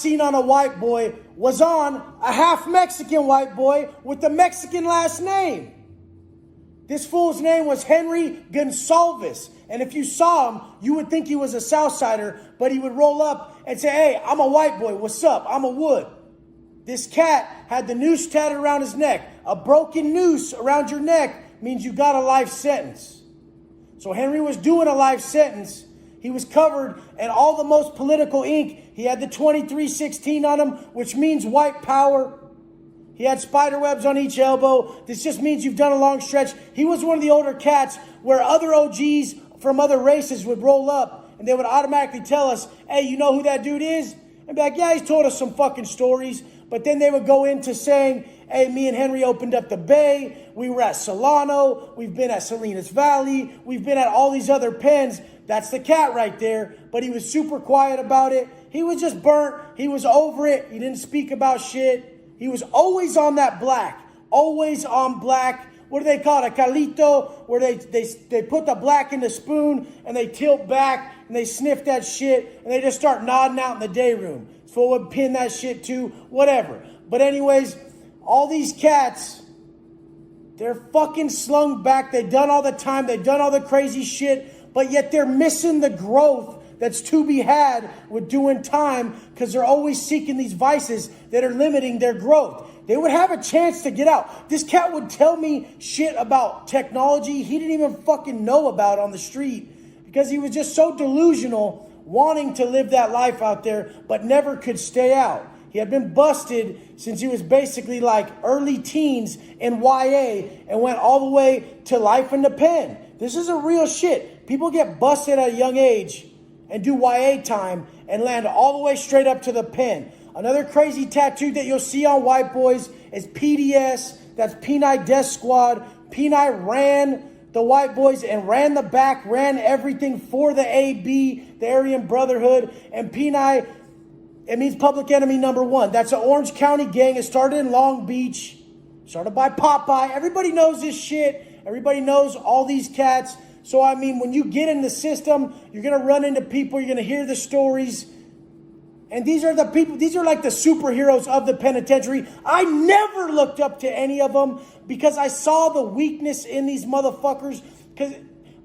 seen on a white boy was on a half Mexican white boy with the Mexican last name. This fool's name was Henry Gonsalves. And if you saw him, you would think he was a Southsider, but he would roll up and say, hey, I'm a white boy. What's up? I'm a Wood. This cat had the noose tatted around his neck. A broken noose around your neck means you got a life sentence. So Henry was doing a life sentence. He was covered in all the most political ink. He had the 2316 on him, which means white power. He had spider webs on each elbow. This just means you've done a long stretch. He was one of the older cats where other OGs from other races would roll up and they would automatically tell us, hey, you know who that dude is? And be like, yeah, he's told us some fucking stories. But then they would go into saying, hey, me and Henry opened up the Bay. We were at Solano. We've been at Salinas Valley. We've been at all these other pens. That's the cat right there. But he was super quiet about it. He was just burnt. He was over it. He didn't speak about shit. He was always on that black. Always on black. What do they call it? A calito, where they put the black in the spoon and they tilt back and they sniff that shit and they just start nodding out in the day room. So would pin that shit too, whatever. But anyways, all these cats, they're fucking slung back. They've done all the time. They've done all the crazy shit, but yet they're missing the growth that's to be had with doing time because they're always seeking these vices that are limiting their growth. They would have a chance to get out. This cat would tell me shit about technology he didn't even fucking know about on the street because he was just so delusional, wanting to live that life out there, but never could stay out. He had been busted since he was basically like early teens in YA and went all the way to life in the pen. This is a real shit. People get busted at a young age and do YA time and land all the way straight up to the pen. Another crazy tattoo that you'll see on white boys is PDS. That's Penile Death Squad. Penile ran the white boys and ran the back, ran everything for the AB, the Aryan Brotherhood. And Penile, it means public enemy number one. That's an Orange County gang. It started in Long Beach, started by Popeye. Everybody knows this shit. Everybody knows all these cats. So, I mean, when you get in the system, you're going to run into people. You're going to hear the stories. And these are the people, these are like the superheroes of the penitentiary. I never looked up to any of them because I saw the weakness in these motherfuckers. Because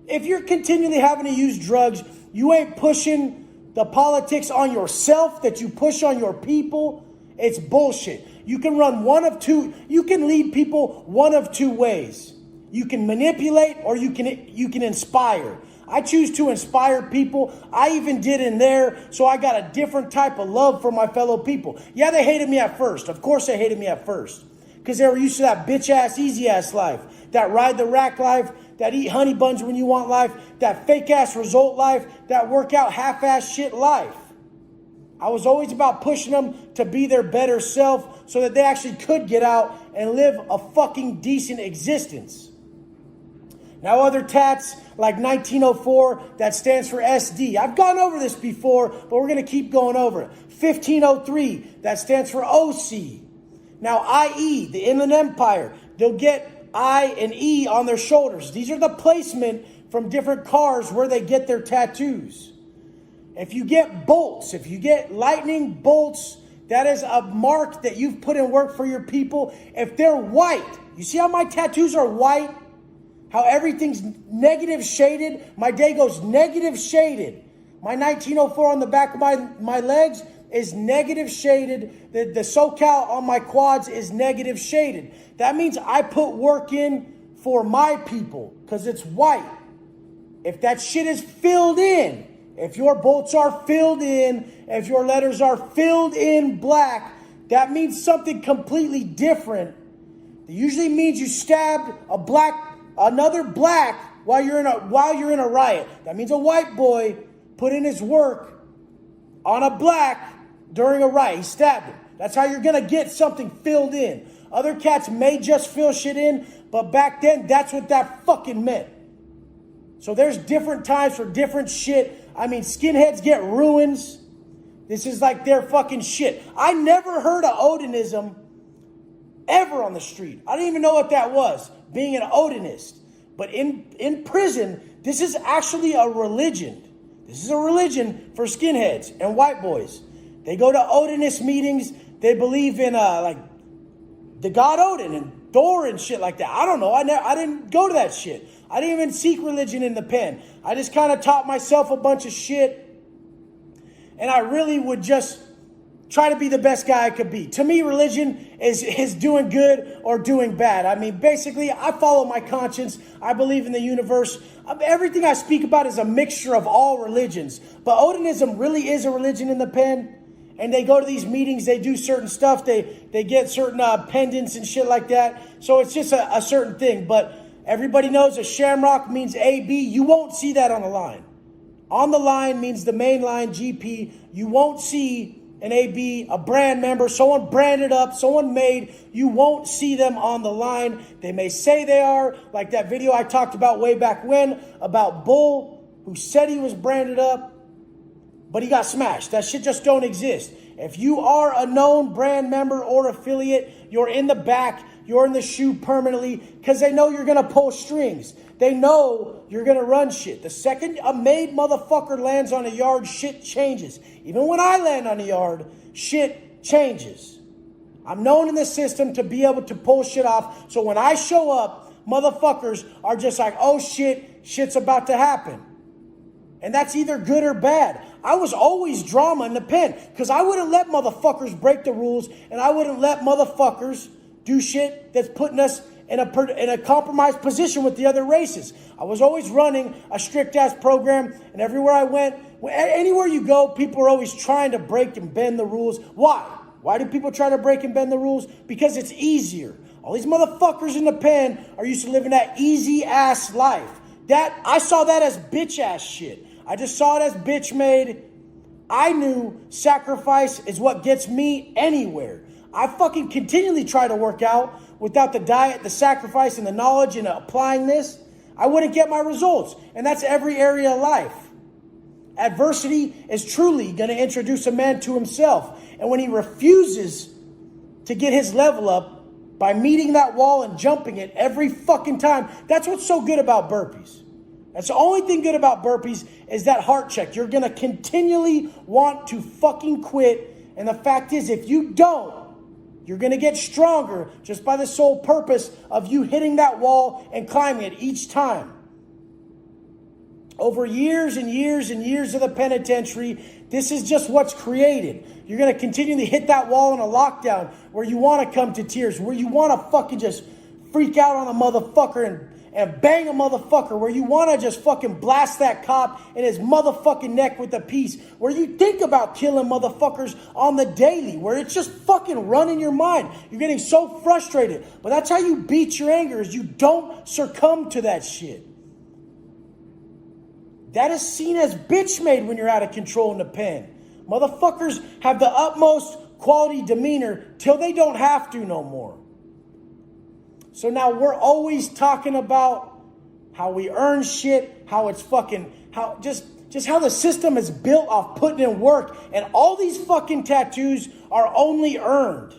if you're continually having to use drugs, you ain't pushing the politics on yourself that you push on your people. It's bullshit. You can run one of two, you can lead people one of two ways. You can manipulate or you can inspire. I choose to inspire people. I even did in there, so I got a different type of love for my fellow people. Yeah, they hated me at first. Of course they hated me at first. Because they were used to that bitch-ass, easy-ass life. That ride-the-rack life. That eat honey buns when you want life. That fake-ass result life. That work-out half-ass shit life. I was always about pushing them to be their better self so that they actually could get out and live a fucking decent existence. Now other tats like 1904, that stands for SD. I've gone over this before, but we're going to keep going over it. 1503, that stands for OC. Now IE, the Inland Empire, they'll get I and E on their shoulders. These are the placement from different cars where they get their tattoos. If you get bolts, if you get lightning bolts, that is a mark that you've put in work for your people. If they're white, you see how my tattoos are white? How everything's negative shaded. My day goes negative shaded. My 1904 on the back of my legs is negative shaded. The SoCal on my quads is negative shaded. That means I put work in for my people because it's white. If that shit is filled in, if your bolts are filled in, if your letters are filled in black, that means something completely different. It usually means you stabbed another black while you're in a riot. That means a white boy put in his work on a black during a riot. He stabbed him. That's how you're going to get something filled in. Other cats may just fill shit in, but back then, that's what that fucking meant. So there's different times for different shit. I mean, skinheads get ruins. This is like their fucking shit. I never heard of Odinism ever on the street. I didn't even know what that was, being an Odinist. But in prison, this is actually a religion. This is a religion for skinheads and white boys. They go to Odinist meetings. They believe in like the god Odin and Thor and shit like that. I don't know. I didn't go to that shit. I didn't even seek religion in the pen. I just kind of taught myself a bunch of shit. And I really would just try to be the best guy I could be. To me, religion is doing good or doing bad. I mean, basically, I follow my conscience. I believe in the universe. Everything I speak about is a mixture of all religions. But Odinism really is a religion in the pen. And they go to these meetings. They do certain stuff. They get certain pendants and shit like that. So it's just a certain thing. But everybody knows a shamrock means AB. You won't see that on the line. On the line means the main line, GP. You won't see an AB, a brand member, someone branded up, someone made. You won't see them on the line. They may say they are, like that video I talked about way back when, about Bull, who said he was branded up, but he got smashed. That shit just don't exist. If you are a known brand member or affiliate, you're in the back, you're in the shoe permanently, because they know you're going to pull strings. They know you're going to run shit. The second a made motherfucker lands on a yard, shit changes. Even when I land on a yard, shit changes. I'm known in the system to be able to pull shit off. So when I show up, motherfuckers are just like, oh shit, shit's about to happen. And that's either good or bad. I was always drama in the pen because I wouldn't let motherfuckers break the rules, and I wouldn't let motherfuckers do shit that's putting us in a compromised position with the other races. I was always running a strict-ass program, and everywhere I went, anywhere you go, people are always trying to break and bend the rules. Why? Why do people try to break and bend the rules? Because it's easier. All these motherfuckers in the pen are used to living that easy-ass life. I saw that as bitch-ass shit. I just saw it as bitch-made. I knew sacrifice is what gets me anywhere. I fucking continually try to work out. Without the diet, the sacrifice, and the knowledge and applying this, I wouldn't get my results. And that's every area of life. Adversity is truly going to introduce a man to himself. And when he refuses to get his level up by meeting that wall and jumping it every fucking time, that's what's so good about burpees. That's the only thing good about burpees is that heart check. You're going to continually want to fucking quit. And the fact is, if you don't, you're going to get stronger just by the sole purpose of you hitting that wall and climbing it each time. Over years and years and years of the penitentiary, this is just what's created. You're going to continually hit that wall in a lockdown where you want to come to tears, where you want to fucking just freak out on a motherfucker and bang a motherfucker, where you want to just fucking blast that cop in his motherfucking neck with a piece, where you think about killing motherfuckers on the daily, where it's just fucking running your mind. You're getting so frustrated. But that's how you beat your anger, is you don't succumb to that shit. That is seen as bitch made when you're out of control in the pen. Motherfuckers have the utmost quality demeanor till they don't have to no more. So now we're always talking about how we earn shit, how it's fucking, how just how the system is built off putting in work. And all these fucking tattoos are only earned.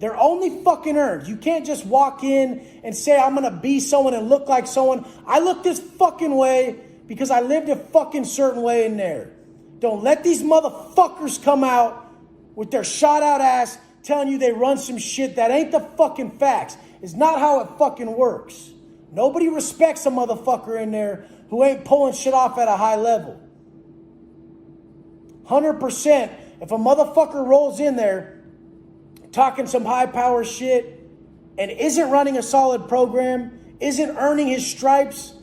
They're only fucking earned. You can't just walk in and say, I'm going to be someone and look like someone. I look this fucking way because I lived a fucking certain way in there. Don't let these motherfuckers come out with their shot out ass telling you they run some shit that ain't the fucking facts. It's not how it fucking works. Nobody respects a motherfucker in there who ain't pulling shit off at a high level. 100%, if a motherfucker rolls in there talking some high power shit and isn't running a solid program, isn't earning his stripes,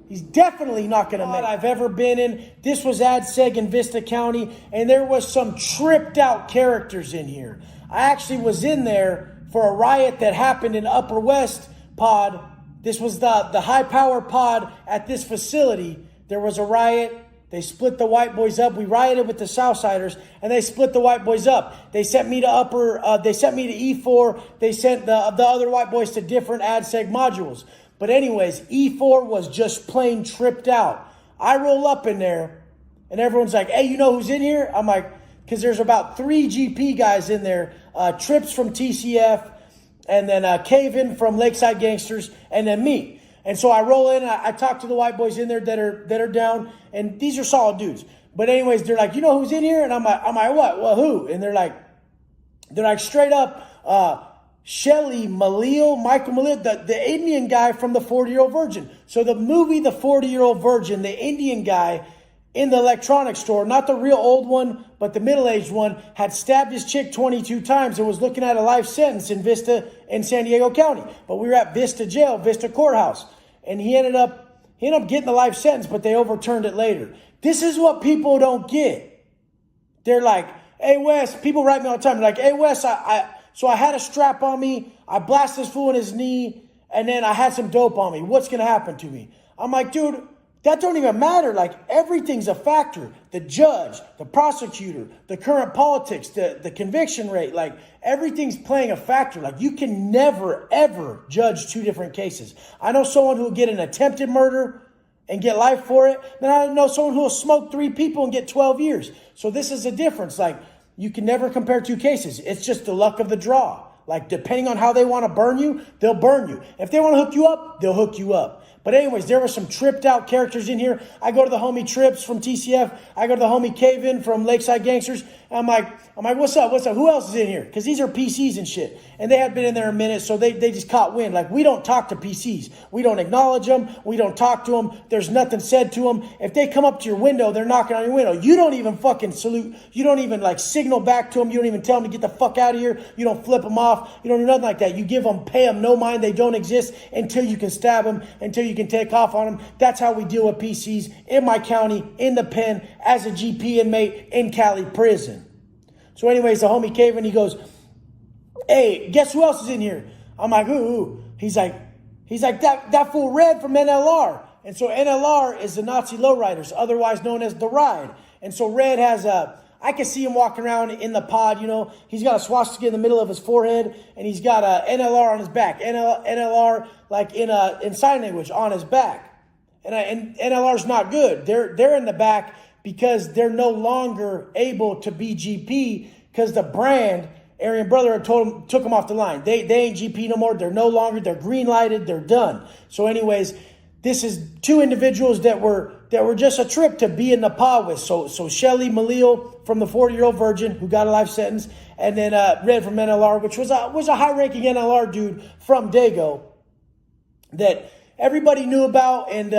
he's definitely not going to make it. I've ever been in. This was AdSeg in Vista County, and there was some tripped out characters in here. I actually was in there for a riot that happened in Upper West pod. This was the high power pod at this facility. There was a riot. They split the white boys up. We rioted with the Southsiders, and they split the white boys up. They sent me to they sent me to E4. They sent the other white boys to different AdSeg modules. But anyways, E4 was just plain tripped out. I roll up in there, and everyone's like, hey, you know who's in here? I'm like, because there's about 3 GP guys in there. Trips from TCF, and then Caven from Lakeside Gangsters, and then me. And so I roll in, I talk to the white boys in there that are down, and these are solid dudes. But anyways, they're like, you know who's in here? And I'm like, what? Well, who? And they're like straight up, Michael Malil, the Indian guy from the 40-Year-Old Virgin. So the movie, The 40-Year-Old Virgin, the Indian guy in the electronics store, not the real old one, but the middle-aged one, had stabbed his chick 22 times and was looking at a life sentence in Vista in San Diego County. But we were at Vista Jail, Vista Courthouse. And he ended up getting the life sentence, but they overturned it later. This is what people don't get. They're like, hey, Wes, people write me all the time. They're like, hey, Wes, so I had a strap on me. I blasted this fool in his knee, and then I had some dope on me. What's going to happen to me? I'm like, dude, that don't even matter. Like, everything's a factor. The judge, the prosecutor, the current politics, the conviction rate, like, everything's playing a factor. Like, you can never, ever judge two different cases. I know someone who will get an attempted murder and get life for it. Then I know someone who will smoke 3 people and get 12 years. So this is a difference. Like, you can never compare two cases. It's just the luck of the draw. Like, depending on how they want to burn you, they'll burn you. If they want to hook you up, they'll hook you up. But anyways, there were some tripped out characters in here. I go to the homie Trips from TCF. I go to the homie Cave-In from Lakeside Gangsters. I'm like, what's up? Who else is in here? Because these are PCs and shit. And they had been in there a minute, so they just caught wind. Like, we don't talk to PCs. We don't acknowledge them. We don't talk to them. There's nothing said to them. If they come up to your window, they're knocking on your window. You don't even fucking salute. You don't even, like, signal back to them. You don't even tell them to get the fuck out of here. You don't flip them off. You don't do nothing like that. You give them, pay them, no mind. They don't exist until you can stab them, until you can take off on them. That's how we deal with PCs in my county, in the pen, as a GP inmate in Cali prison. So anyways, the homie Cave-In, he goes, hey, guess who else is in here? I'm like, who? He's like, that fool Red from NLR. And so NLR is the Nazi lowriders, otherwise known as the Ride. And so Red has I can see him walking around in the pod, you know. He's got a swastika in the middle of his forehead, and he's got a NLR on his back. NLR like in sign language on his back. And NLR's not good. They're in the back because they're no longer able to be GP because the brand, Aryan Brother, took them off the line. They ain't GP no more. They're no longer. They're green lighted. They're done. So anyways, this is 2 individuals that were just a trip to be in the pod with. So Shelly Malil from the 40-Year-Old Virgin, who got a life sentence, and then Red from NLR, which was a high-ranking NLR dude from Dago that everybody knew about. And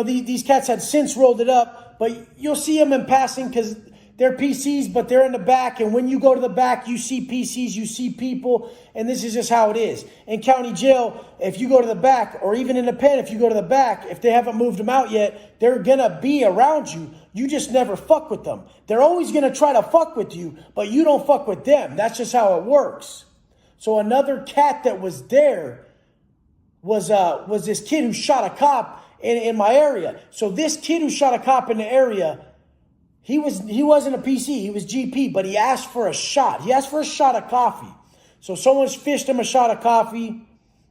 these cats had since rolled it up, but you'll see them in passing because they're PCs, but they're in the back. And when you go to the back, you see PCs, you see people, and this is just how it is. In county jail, if you go to the back, or even in the pen, if you go to the back, if they haven't moved them out yet, they're going to be around you. You just never fuck with them. They're always going to try to fuck with you, but you don't fuck with them. That's just how it works. So another cat that was there was this kid who shot a cop in my area. So this kid who shot a cop in the area, he wasn't a PC, he was GP, but he asked for a shot. He asked for a shot of coffee. So someone's fished him a shot of coffee,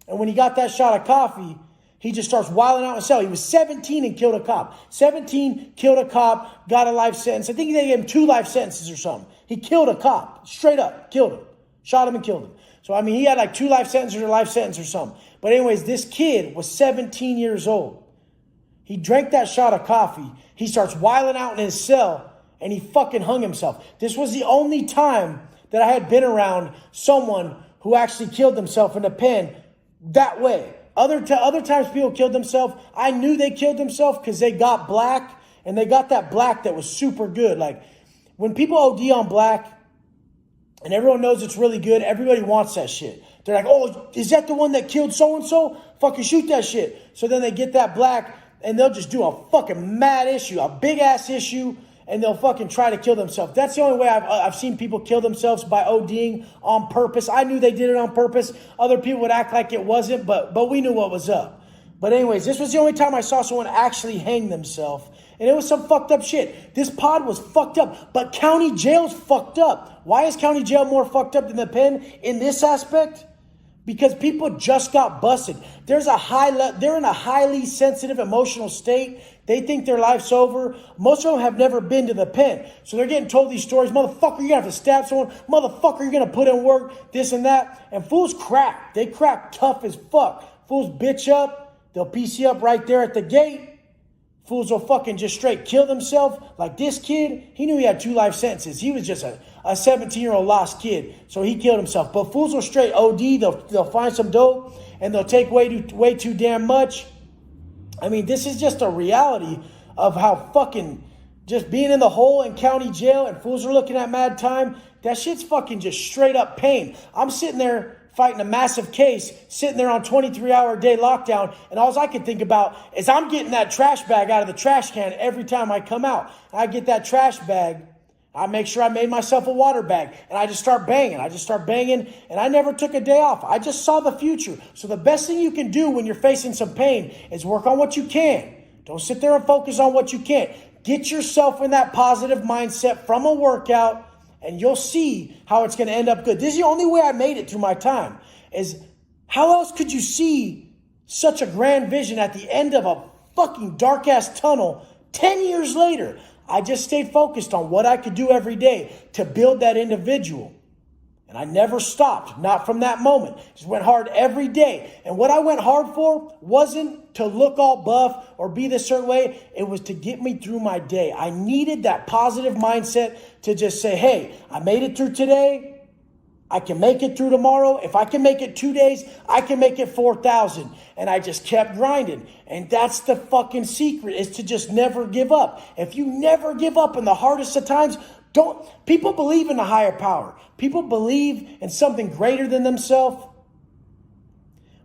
and when he got that shot of coffee, he just starts wilding out in the cell. He was 17 and killed a cop. 17, killed a cop, got a life sentence. I think they gave him 2 life sentences or something. He killed a cop, straight up, killed him. Shot him and killed him. So, I mean, he had like 2 life sentences or a life sentence or something. But anyways, this kid was 17 years old. He drank that shot of coffee. He starts wilding out in his cell, and he fucking hung himself. This was the only time that I had been around someone who actually killed themselves in the pen that way. Other times people killed themselves. I knew they killed themselves because they got black, and they got that black that was super good. Like, when people OD on black, and everyone knows it's really good, everybody wants that shit. They're like, oh, is that the one that killed so-and-so? Fucking shoot that shit. So then they get that black, and they'll just do a fucking mad issue, a big-ass issue, and they'll fucking try to kill themselves. That's the only way I've seen people kill themselves, by ODing on purpose. I knew they did it on purpose. Other people would act like it wasn't, but we knew what was up. But anyways, this was the only time I saw someone actually hang themselves. And it was some fucked up shit. This pod was fucked up, but county jail's fucked up. Why is county jail more fucked up than the pen in this aspect? Because people just got busted. They're in a highly sensitive emotional state. They think their life's over. Most of them have never been to the pen. So they're getting told these stories. Motherfucker, you're going to have to stab someone. Motherfucker, you're going to put in work, this and that. And fools crack. They crack tough as fuck. Fools bitch up. They'll piece you up right there at the gate. Fools will fucking just straight kill themselves. Like this kid, he knew he had 2 life sentences. He was just a 17-year-old lost kid. So he killed himself. But fools will straight OD. They'll find some dope and they'll take way too damn much. I mean, this is just a reality of how fucking just being in the hole in county jail and fools are looking at mad time. That shit's fucking just straight up pain. I'm sitting there fighting a massive case, sitting there on 23-hour-a-day lockdown, and all I can think about is I'm getting that trash bag out of the trash can every time I come out. I get that trash bag, I make sure I made myself a water bag, and I just start banging. And I never took a day off. I just saw the future. So the best thing you can do when you're facing some pain is work on what you can. Don't sit there and focus on what you can't. Get yourself in that positive mindset from a workout, and you'll see how it's going to end up good. This is the only way I made it through my time. Is how else could you see such a grand vision at the end of a fucking dark-ass tunnel 10 years later? I just stayed focused on what I could do every day to build that individual. And I never stopped, not from that moment. Just went hard every day. And what I went hard for wasn't to look all buff or be this certain way. It was to get me through my day. I needed that positive mindset to just say, hey, I made it through today. I can make it through tomorrow. If I can make it 2 days, I can make it 4,000. And I just kept grinding. And that's the fucking secret, is to just never give up. If you never give up in the hardest of times, people believe in a higher power. People believe in something greater than themselves.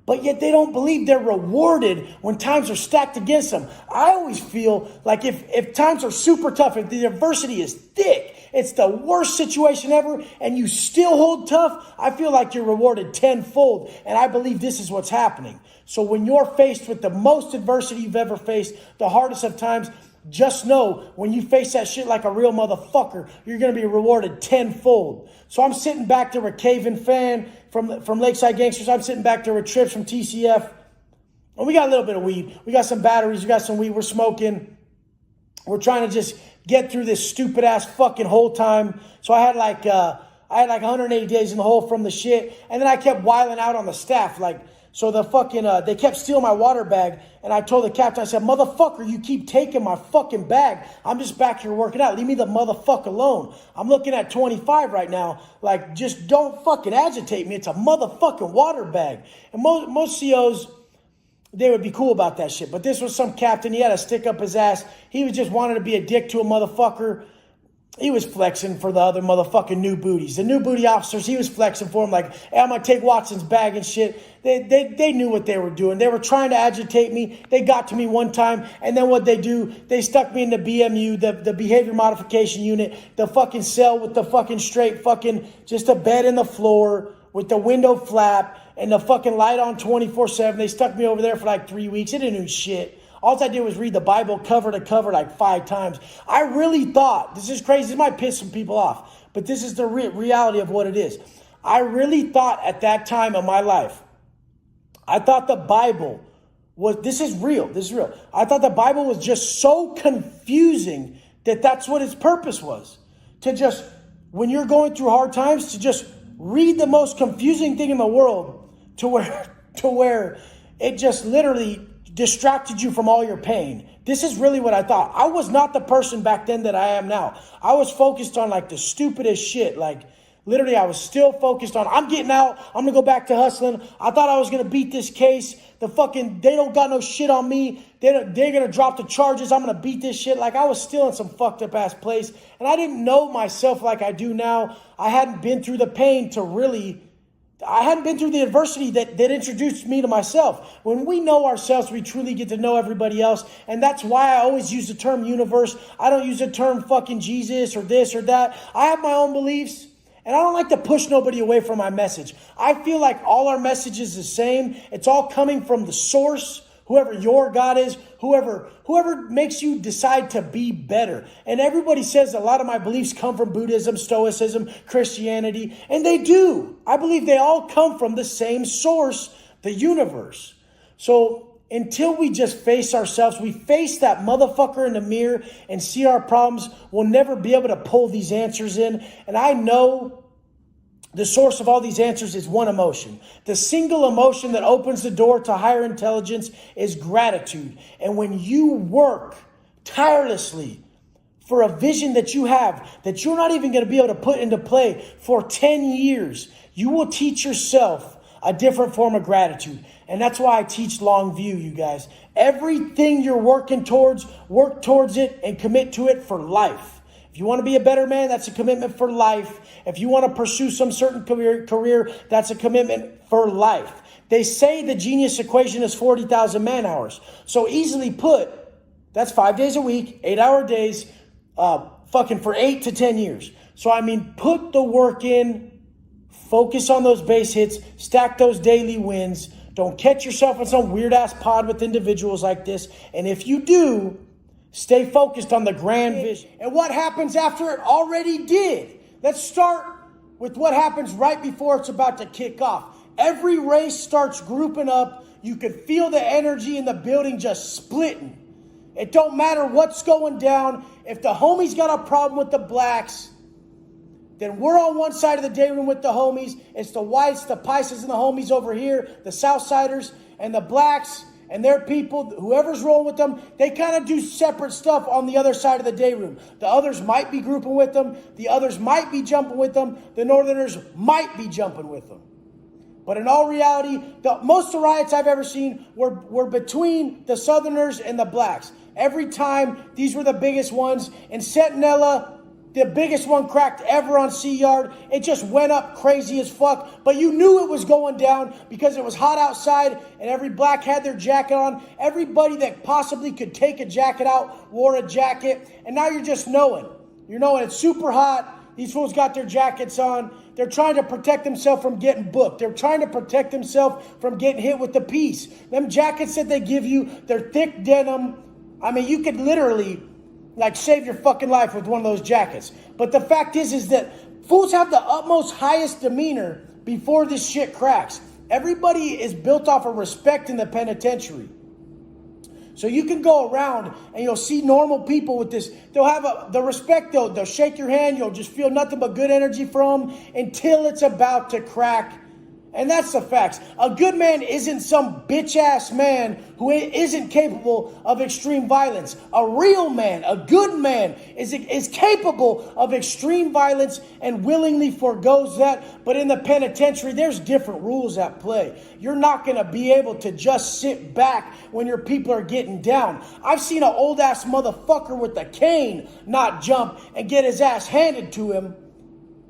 But yet they don't believe they're rewarded when times are stacked against them. I always feel like if times are super tough, if the adversity is thick, it's the worst situation ever, and you still hold tough, I feel like you're rewarded tenfold. And I believe this is what's happening. So when you're faced with the most adversity you've ever faced, the hardest of times, just know when you face that shit like a real motherfucker, you're going to be rewarded tenfold. So I'm sitting back there with Caven Fan from Lakeside Gangsters. I'm sitting back there with Trips from TCF. And we got a little bit of weed. We got some batteries. We got some weed. We're smoking. We're trying to just get through this stupid ass fucking whole time. So I had like 180 days in the hole from the shit. And then I kept wiling out on the staff. So the fucking, they kept stealing my water bag. And I told the captain, I said, motherfucker, you keep taking my fucking bag. I'm just back here working out. Leave me the motherfucker alone. I'm looking at 25 right now. Like, just don't fucking agitate me. It's a motherfucking water bag. And most COs, they would be cool about that shit. But this was some captain. He had a stick up his ass. He was just wanting to be a dick to a motherfucker. He was flexing for the other motherfucking new booties. The new booty officers, he was flexing for them like, hey, I'm going to take Watson's bag and shit. They knew what they were doing. They were trying to agitate me. They got to me one time. And then what they do, they stuck me in the BMU, the behavior modification unit, the fucking cell with the fucking straight fucking, just a bed in the floor with the window flap and the fucking light on 24/7. They stuck me over there for like 3 weeks. It didn't do shit. All I did was read the Bible cover to cover like 5 times. I really thought, this is crazy, this might piss some people off, but this is the reality of what it is. I really thought at that time of my life, I thought the Bible was, this is real. I thought the Bible was just so confusing that that's what its purpose was. To just, when you're going through hard times, to just read the most confusing thing in the world to where it just literally distracted you from all your pain. This is really what I thought. I was not the person back then that I am now. I was focused on like the stupidest shit. Like literally I was still focused on, I'm getting out. I'm going to go back to hustling. I thought I was going to beat this case. They don't got no shit on me. They're going to drop the charges. I'm going to beat this shit. Like I was still in some fucked up ass place. And I didn't know myself like I do now. I hadn't been through the pain I hadn't been through the adversity that introduced me to myself. When we know ourselves, we truly get to know everybody else. And that's why I always use the term universe. I don't use the term fucking Jesus or this or that. I have my own beliefs. And I don't like to push nobody away from my message. I feel like all our message is the same. It's all coming from the source, whoever your God is, whoever makes you decide to be better. And everybody says a lot of my beliefs come from Buddhism, Stoicism, Christianity, and they do. I believe they all come from the same source, the universe. So until we just face ourselves, we face that motherfucker in the mirror and see our problems, we'll never be able to pull these answers in. And I know the source of all these answers is one emotion. The single emotion that opens the door to higher intelligence is gratitude. And when you work tirelessly for a vision that you have that you're not even going to be able to put into play for 10 years, you will teach yourself a different form of gratitude. And that's why I teach long view, you guys. Everything you're working towards, work towards it and commit to it for life. If you want to be a better man, that's a commitment for life. If you want to pursue some certain career, that's a commitment for life. They say the genius equation is 40,000 man hours. So easily put, that's 5 days a week, 8-hour days, for 8 to 10 years. So I mean, put the work in, focus on those base hits, stack those daily wins. Don't catch yourself in some weird ass pod with individuals like this. And if you do, stay focused on the grand vision. And what happens after it already did? Let's start with what happens right before it's about to kick off. Every race starts grouping up. You can feel the energy in the building just splitting. It don't matter what's going down. If the homies got a problem with the blacks, then we're on one side of the day room with the homies. It's the whites, the Pisces, and the homies over here, the Southsiders, and the blacks and their people, whoever's rolling with them, they kind of do separate stuff on the other side of the day room. The others might be grouping with them. The others might be jumping with them. The Northerners might be jumping with them. But in all reality, most of the riots I've ever seen were between the Southerners and the blacks. Every time, these were the biggest ones. In Centinela, the biggest one cracked ever on Sea Yard. It just went up crazy as fuck. But you knew it was going down because it was hot outside and every black had their jacket on. Everybody that possibly could take a jacket out wore a jacket. And now you're just knowing. You're knowing it's super hot. These fools got their jackets on. They're trying to protect themselves from getting booked. They're trying to protect themselves from getting hit with the piece. Them jackets that they give you, they're thick denim. I mean, you could literally save your fucking life with one of those jackets. But the fact is that fools have the utmost highest demeanor before this shit cracks. Everybody is built off of respect in the penitentiary. So you can go around and you'll see normal people with this. They'll have the respect, though. They'll shake your hand. You'll just feel nothing but good energy from them until it's about to crack. And that's the facts. A good man isn't some bitch-ass man who isn't capable of extreme violence. A real man, a good man, is capable of extreme violence and willingly forgoes that. But in the penitentiary, there's different rules at play. You're not going to be able to just sit back when your people are getting down. I've seen an old-ass motherfucker with a cane not jump and get his ass handed to him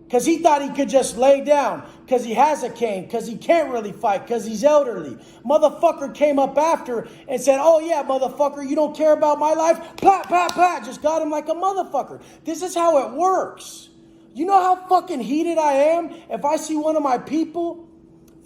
because he thought he could just lay down, because he has a cane, because he can't really fight, because he's elderly. Motherfucker came up after and said, oh yeah, motherfucker, you don't care about my life? Pat, pat, pat, just got him like a motherfucker. This is how it works. You know how fucking heated I am if I see one of my people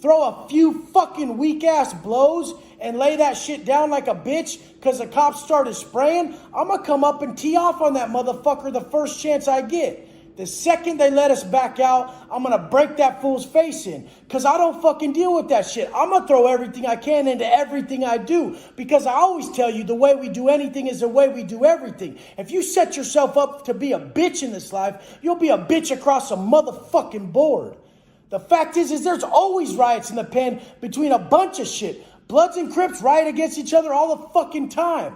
throw a few fucking weak-ass blows and lay that shit down like a bitch because the cops started spraying? I'm going to come up and tee off on that motherfucker the first chance I get. The second they let us back out, I'm going to break that fool's face in. Because I don't fucking deal with that shit. I'm going to throw everything I can into everything I do. Because I always tell you the way we do anything is the way we do everything. If you set yourself up to be a bitch in this life, you'll be a bitch across a motherfucking board. The fact is there's always riots in the pen between a bunch of shit. Bloods and Crips riot against each other all the fucking time.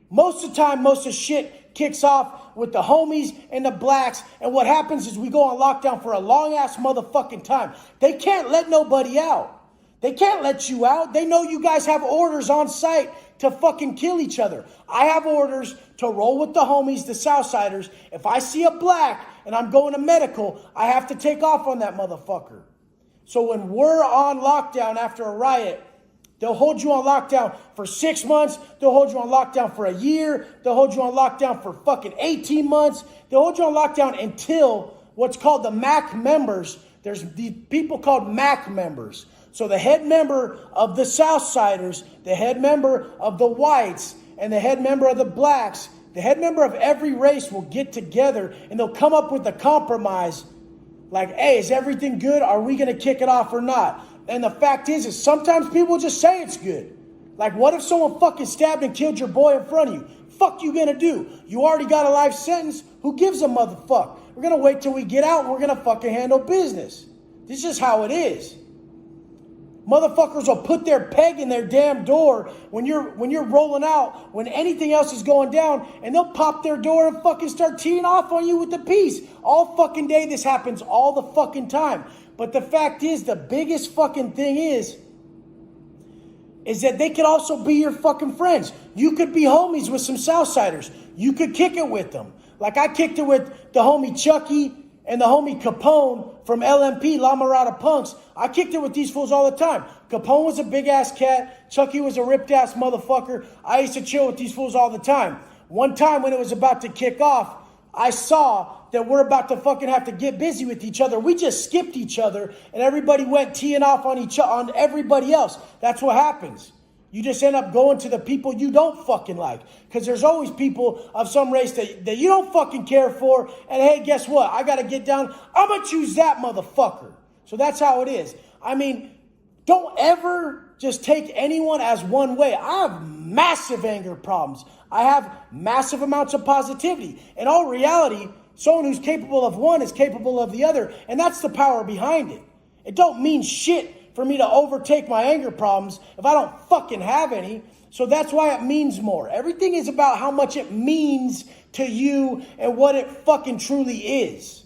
Most of the time, most of shit kicks off with the homies and the blacks. And what happens is we go on lockdown for a long-ass motherfucking time. They can't let nobody out. They can't let you out. They know you guys have orders on site to fucking kill each other. I have orders to roll with the homies, the Southsiders. If I see a black and I'm going to medical, I have to take off on that motherfucker. So when we're on lockdown after a riot, they'll hold you on lockdown for 6 months. They'll hold you on lockdown for a year. They'll hold you on lockdown for fucking 18 months. They'll hold you on lockdown until what's called the MAC members. There's these people called MAC members. So the head member of the Southsiders, the head member of the whites, and the head member of the blacks, the head member of every race will get together and they'll come up with a compromise. Like, hey, is everything good? Are we going to kick it off or not? And the fact is sometimes people just say it's good. Like, what if someone fucking stabbed and killed your boy in front of you? Fuck you gonna do? You already got a life sentence. Who gives a motherfuck? We're gonna wait till we get out and we're gonna fucking handle business. This is how it is. Motherfuckers will put their peg in their damn door when you're rolling out, when anything else is going down, and they'll pop their door and fucking start teeing off on you with the piece. All fucking day this happens all the fucking time. But the fact is, the biggest fucking thing is that they could also be your fucking friends. You could be homies with some Southsiders. You could kick it with them. Like I kicked it with the homie Chucky and the homie Capone from LMP, La Mirada Punks. I kicked it with these fools all the time. Capone was a big-ass cat. Chucky was a ripped-ass motherfucker. I used to chill with these fools all the time. One time when it was about to kick off, I saw that we're about to fucking have to get busy with each other. We just skipped each other, and everybody went teeing off on everybody else. That's what happens. You just end up going to the people you don't fucking like. Because there's always people of some race that you don't fucking care for. And hey, guess what? I got to get down. I'm going to choose that motherfucker. So that's how it is. I mean, don't ever just take anyone as one way. I have massive anger problems. I have massive amounts of positivity. In all reality, someone who's capable of one is capable of the other. And that's the power behind it. It don't mean shit for me to overtake my anger problems if I don't fucking have any. So that's why it means more. Everything is about how much it means to you and what it fucking truly is.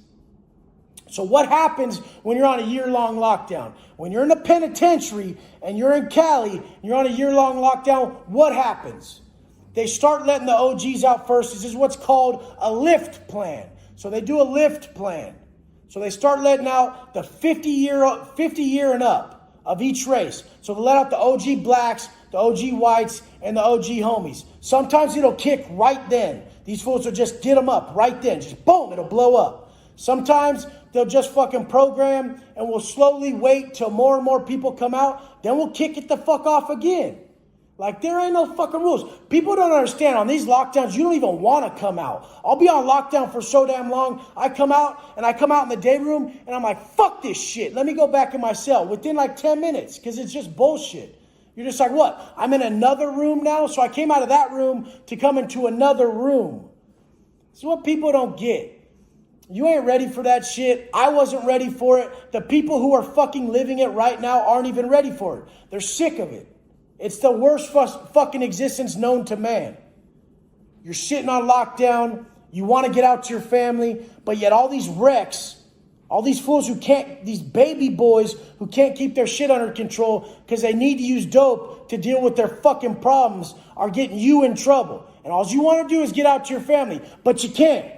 So what happens when you're on a year-long lockdown? When you're in a penitentiary and you're in Cali, and you're on a year-long lockdown, what happens? They start letting the OGs out first. This is what's called a lift plan. So they do a lift plan. So they start letting out the 50 year and up of each race. So they let out the OG blacks, the OG whites, and the OG homies. Sometimes it'll kick right then. These fools will just get them up right then. Just boom, it'll blow up. Sometimes they'll just fucking program and we'll slowly wait till more and more people come out. Then we'll kick it the fuck off again. Like, there ain't no fucking rules. People don't understand. On these lockdowns, you don't even want to come out. I'll be on lockdown for so damn long. I come out in the day room, and I'm like, fuck this shit. Let me go back in my cell within like 10 minutes, because it's just bullshit. You're just like, what? I'm in another room now? So I came out of that room to come into another room. This is what people don't get. You ain't ready for that shit. I wasn't ready for it. The people who are fucking living it right now aren't even ready for it. They're sick of it. It's the worst fucking existence known to man. You're sitting on lockdown. You want to get out to your family. But yet all these wrecks, all these fools these baby boys who can't keep their shit under control because they need to use dope to deal with their fucking problems are getting you in trouble. And all you want to do is get out to your family. But you can't.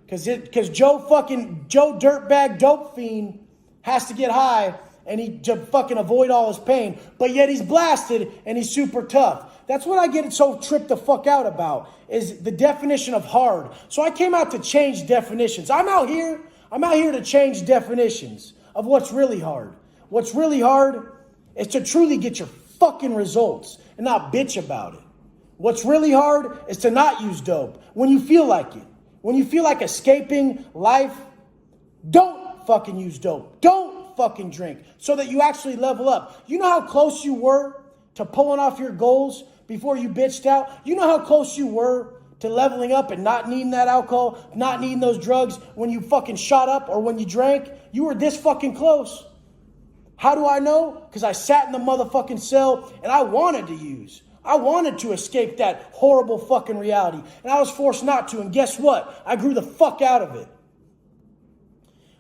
Because Joe dirtbag dope fiend has to get high and to fucking avoid all his pain, but yet he's blasted and he's super tough. That's what I get so tripped the fuck out about, is the definition of hard. So I came out to change definitions. I'm out here to change definitions of what's really hard. What's really hard is to truly get your fucking results and not bitch about it. What's really hard is to not use dope when you feel like it. When you feel like escaping life, don't fucking use dope. Don't fucking drink so that you actually level up. You know how close you were to pulling off your goals before you bitched out? You know how close you were to leveling up and not needing that alcohol, not needing those drugs when you fucking shot up or when you drank? You were this fucking close. How do I know? Because I sat in the motherfucking cell and I wanted to use. I wanted to escape that horrible fucking reality. And I was forced not to. And guess what? I grew the fuck out of it.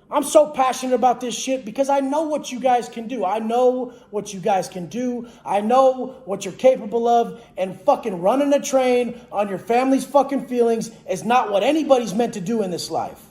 I'm so passionate about this shit because I know what you guys can do. I know what you guys can do. I know what you're capable of. And fucking running a train on your family's fucking feelings is not what anybody's meant to do in this life.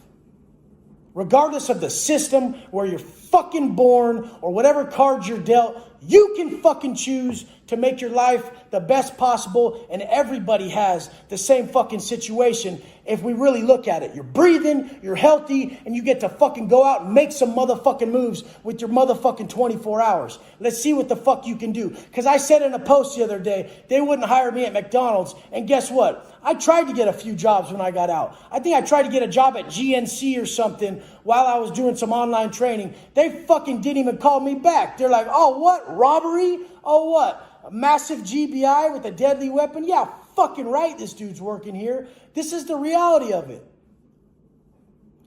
Regardless of the system where you're fucking born or whatever cards you're dealt, you can fucking choose to make your life the best possible, and everybody has the same fucking situation if we really look at it. You're breathing, you're healthy, and you get to fucking go out and make some motherfucking moves with your motherfucking 24 hours. Let's see what the fuck you can do. Because I said in a post the other day, they wouldn't hire me at McDonald's, and guess what? I tried to get a few jobs when I got out. I think I tried to get a job at GNC or something while I was doing some online training. They fucking didn't even call me back. They're like, oh, what? Robbery? Oh, what? A massive GBI with a deadly weapon? Yeah, fucking right, this dude's working here. This is the reality of it.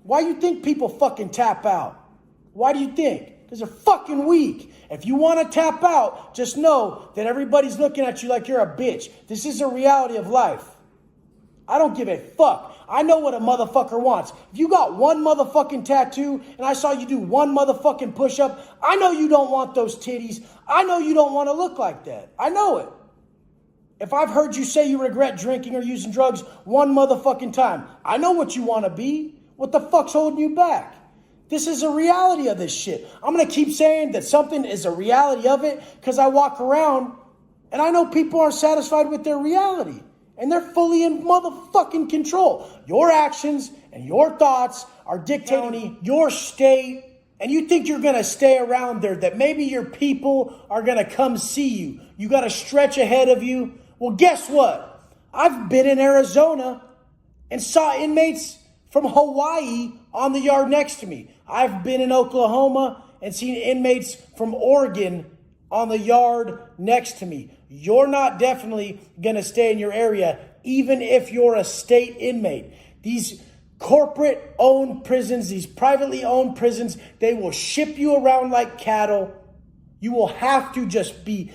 Why do you think people fucking tap out? Why do you think? These are fucking weak. If you want to tap out, just know that everybody's looking at you like you're a bitch. This is a reality of life. I don't give a fuck. I know what a motherfucker wants. If you got one motherfucking tattoo and I saw you do one motherfucking push-up, I know you don't want those titties. I know you don't want to look like that. I know it. If I've heard you say you regret drinking or using drugs one motherfucking time, I know what you want to be. What the fuck's holding you back? This is a reality of this shit. I'm going to keep saying that something is a reality of it because I walk around and I know people are satisfied with their reality and they're fully in motherfucking control. Your actions and your thoughts are dictating your state, and you think you're going to stay around there, that maybe your people are going to come see you. You got to stretch ahead of you. Well, guess what? I've been in Arizona and saw inmates from Hawaii on the yard next to me. I've been in Oklahoma and seen inmates from Oregon on the yard next to me. You're not definitely going to stay in your area, even if you're a state inmate. These corporate-owned prisons, these privately-owned prisons, they will ship you around like cattle. You will have to just be...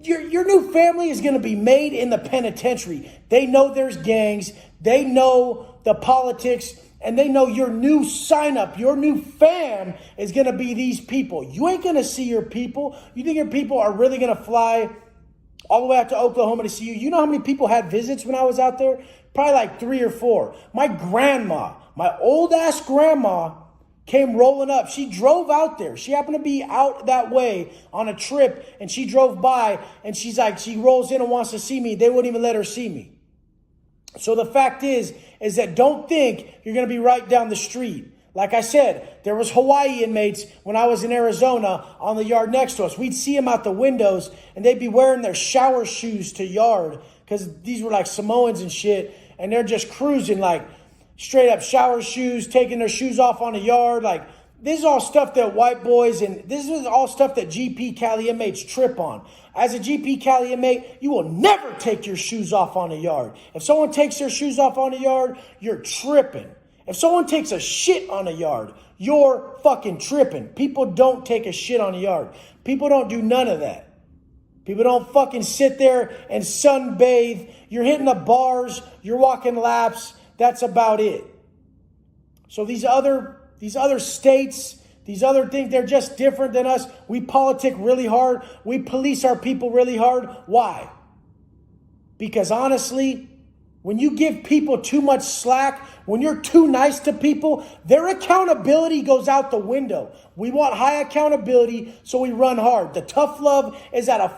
Your new family is going to be made in the penitentiary. They know there's gangs. They know the politics. And they know your new sign-up, your new fam is going to be these people. You ain't going to see your people. You think your people are really going to fly all the way out to Oklahoma to see you? You know how many people had visits when I was out there? Probably like 3 or 4. My grandma, my old-ass grandma, came rolling up. She drove out there. She happened to be out that way on a trip, and she drove by, and she's like, she rolls in and wants to see me. They wouldn't even let her see me. So the fact is that don't think you're going to be right down the street. Like I said, there was Hawaii inmates when I was in Arizona on the yard next to us. We'd see them out the windows, and they'd be wearing their shower shoes to yard because these were like Samoans and shit, and they're just cruising like straight up shower shoes, taking their shoes off on the yard. Like, this is all stuff that white boys and this is all stuff that GP Cali inmates trip on. As a GP Cali inmate, you will never take your shoes off on the yard. If someone takes their shoes off on the yard, you're tripping. If someone takes a shit on the yard, you're fucking tripping. People don't take a shit on the yard. People don't do none of that. People don't fucking sit there and sunbathe. You're hitting the bars. You're walking laps. That's about it. So these other states, these other things, they're just different than us. We politic really hard. We police our people really hard. Why? Because honestly, when you give people too much slack, when you're too nice to people, their accountability goes out the window. We want high accountability, so we run hard. The tough love is at a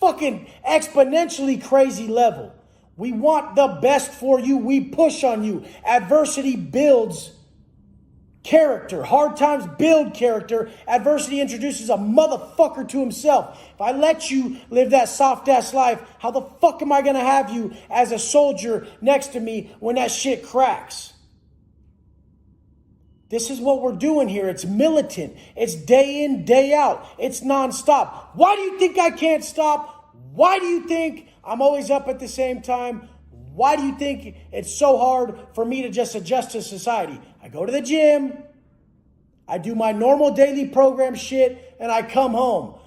fucking exponentially crazy level. We want the best for you. We push on you. Adversity builds character. Hard times build character. Adversity introduces a motherfucker to himself. If I let you live that soft-ass life, how the fuck am I going to have you as a soldier next to me when that shit cracks? This is what we're doing here. It's militant. It's day in, day out. It's nonstop. Why do you think I can't stop? Why do you think I'm always up at the same time? Why do you think it's so hard for me to just adjust to society? I go to the gym, I do my normal daily program shit, and I come home.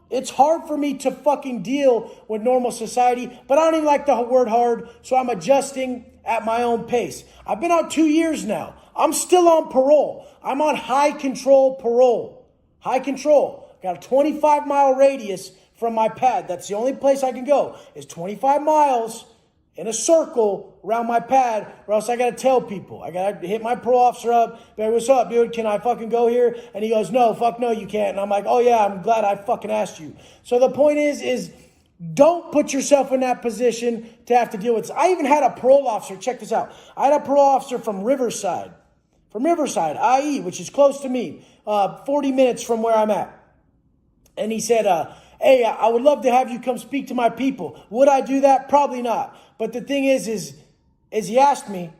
It's hard for me to fucking deal with normal society, but I don't even like the word hard, so I'm adjusting at my own pace. I've been out 2 years now. I'm still on parole. I'm on high control parole. High control. Got a 25-mile radius from my pad. That's the only place I can go, is 25 miles in a circle around my pad, or else I got to tell people. I got to hit my parole officer up. Hey, what's up, dude? Can I fucking go here? And he goes, no, fuck no, you can't. And I'm like, oh yeah, I'm glad I fucking asked you. So the point is don't put yourself in that position to have to deal with this. I even had a parole officer, check this out. I had a parole officer from Riverside, IE, which is close to me, 40 minutes from where I'm at. And he said, hey, I would love to have you come speak to my people. Would I do that? Probably not. But the thing is he asked me,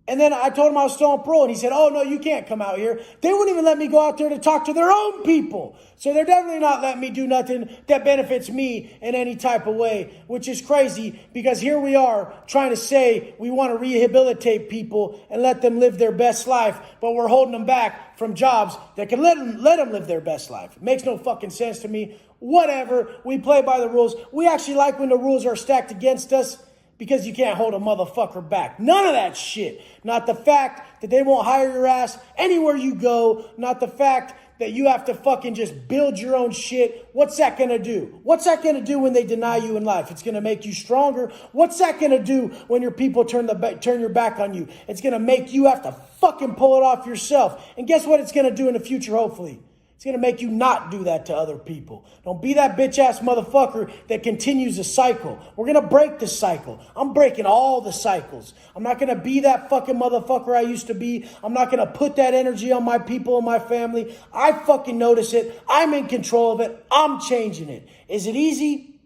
And then I told him I was still on parole, and he said, oh, no, you can't come out here. They wouldn't even let me go out there to talk to their own people. So they're definitely not letting me do nothing that benefits me in any type of way, which is crazy because here we are trying to say we want to rehabilitate people and let them live their best life, but we're holding them back from jobs that can let them live their best life. It makes no fucking sense to me. Whatever. We play by the rules. We actually like when the rules are stacked against us, because you can't hold a motherfucker back. None of that shit. Not the fact that they won't hire your ass anywhere you go. Not the fact that you have to fucking just build your own shit. What's that going to do? What's that going to do when they deny you in life? It's going to make you stronger. What's that going to do when your people turn your back on you? It's going to make you have to fucking pull it off yourself. And guess what it's going to do in the future, hopefully? It's going to make you not do that to other people. Don't be that bitch-ass motherfucker that continues a cycle. We're going to break the cycle. I'm breaking all the cycles. I'm not going to be that fucking motherfucker I used to be. I'm not going to put that energy on my people and my family. I fucking notice it. I'm in control of it. I'm changing it. Is it easy?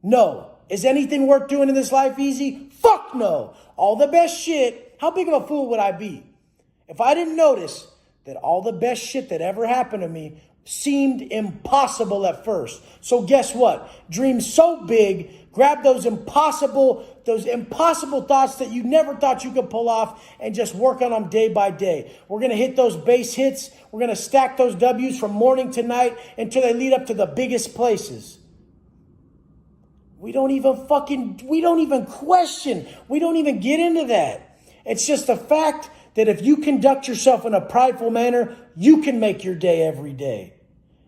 No. Is anything worth doing in this life easy? Fuck no. All the best shit. How big of a fool would I be if I didn't notice that all the best shit that ever happened to me seemed impossible at first? So guess what? Dream so big, grab those impossible thoughts that you never thought you could pull off and just work on them day by day. We're going to hit those base hits. We're going to stack those W's from morning to night until they lead up to the biggest places. We don't even question. We don't even get into that. It's just a fact that if you conduct yourself in a prideful manner, you can make your day every day.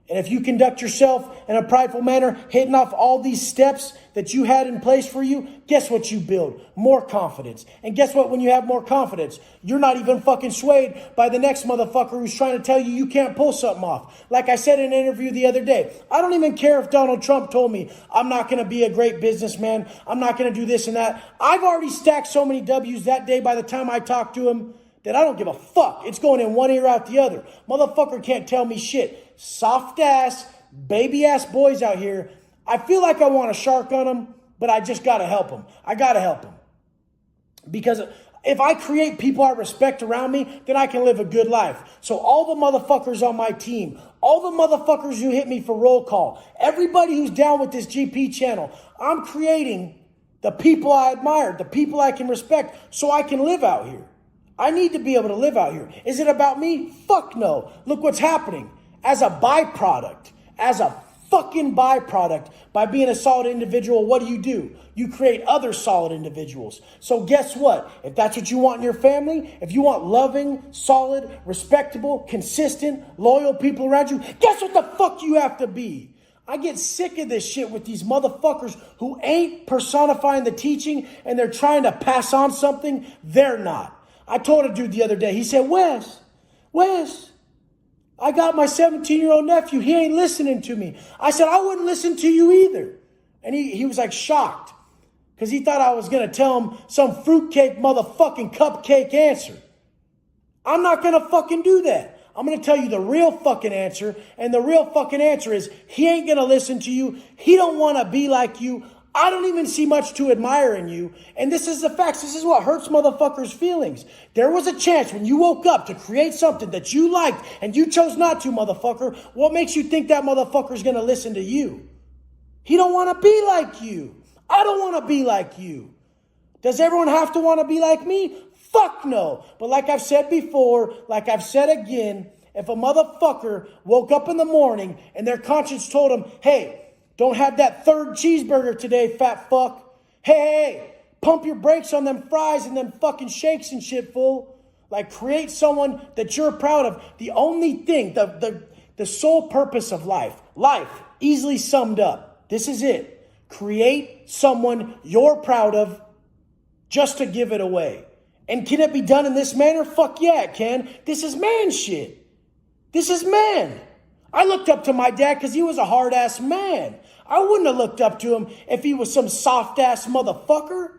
And if you conduct yourself in a prideful manner, hitting off all these steps that you had in place for you, guess what you build? More confidence. And guess what? When you have more confidence, you're not even fucking swayed by the next motherfucker who's trying to tell you you can't pull something off. Like I said in an interview the other day, I don't even care if Donald Trump told me I'm not going to be a great businessman. I'm not going to do this and that. I've already stacked so many W's that day by the time I talked to him that I don't give a fuck. It's going in one ear out the other. Motherfucker can't tell me shit. Soft ass, baby ass boys out here. I feel like I want a shark on them, but I just got to help them. I got to help them. Because if I create people I respect around me, then I can live a good life. So all the motherfuckers on my team, all the motherfuckers who hit me for roll call, everybody who's down with this GP channel, I'm creating the people I admire, the people I can respect so I can live out here. I need to be able to live out here. Is it about me? Fuck no. Look what's happening. As a byproduct, by being a solid individual, what do? You create other solid individuals. So guess what? If that's what you want in your family, if you want loving, solid, respectable, consistent, loyal people around you, guess what the fuck you have to be? I get sick of this shit with these motherfuckers who ain't personifying the teaching and they're trying to pass on something they're not. I told a dude the other day, he said, Wes, I got my 17-year-old nephew. He ain't listening to me. I said, I wouldn't listen to you either. And he was like shocked because he thought I was going to tell him some fruitcake motherfucking cupcake answer. I'm not going to fucking do that. I'm going to tell you the real fucking answer. And the real fucking answer is he ain't going to listen to you. He don't want to be like you. I don't even see much to admire in you. And this is the facts. This is what hurts motherfuckers' feelings. There was a chance when you woke up to create something that you liked and you chose not to, motherfucker. What makes you think that motherfucker's going to listen to you? He don't want to be like you. I don't want to be like you. Does everyone have to want to be like me? Fuck no. But like I've said before, like I've said again, if a motherfucker woke up in the morning and their conscience told him, hey, don't have that third cheeseburger today, fat fuck. Hey, pump your brakes on them fries and them fucking shakes and shit, fool. Like, create someone that you're proud of. The only thing, the sole purpose of life, easily summed up. This is it. Create someone you're proud of just to give it away. And can it be done in this manner? Fuck yeah, it can. This is man shit. This is man. I looked up to my dad because he was a hard-ass man. I wouldn't have looked up to him if he was some soft-ass motherfucker.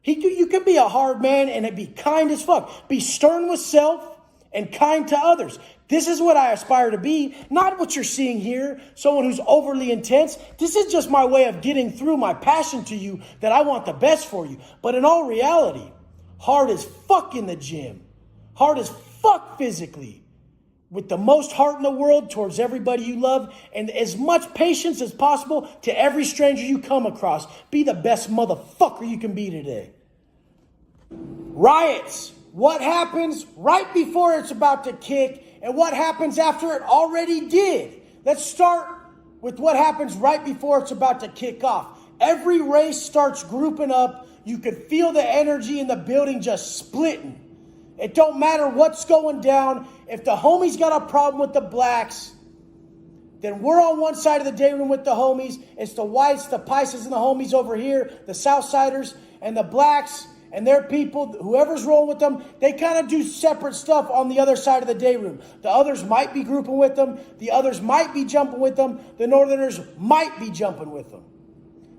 You could be a hard man and be kind as fuck. Be stern with self and kind to others. This is what I aspire to be, not what you're seeing here, someone who's overly intense. This is just my way of getting through my passion to you that I want the best for you. But in all reality, hard as fuck in the gym, hard as fuck physically, with the most heart in the world towards everybody you love, and as much patience as possible to every stranger you come across. Be the best motherfucker you can be today. Riots. What happens right before it's about to kick, and what happens after it already did. Let's start with what happens right before it's about to kick off. Every race starts grouping up. You can feel the energy in the building just splitting. It don't matter what's going down. If the homies got a problem with the blacks, then we're on one side of the day room with the homies. It's the whites, the Pisces, and the homies over here, the Southsiders, and the blacks and their people, whoever's rolling with them, they kind of do separate stuff on the other side of the day room. The others might be grouping with them. The others might be jumping with them. The Northerners might be jumping with them.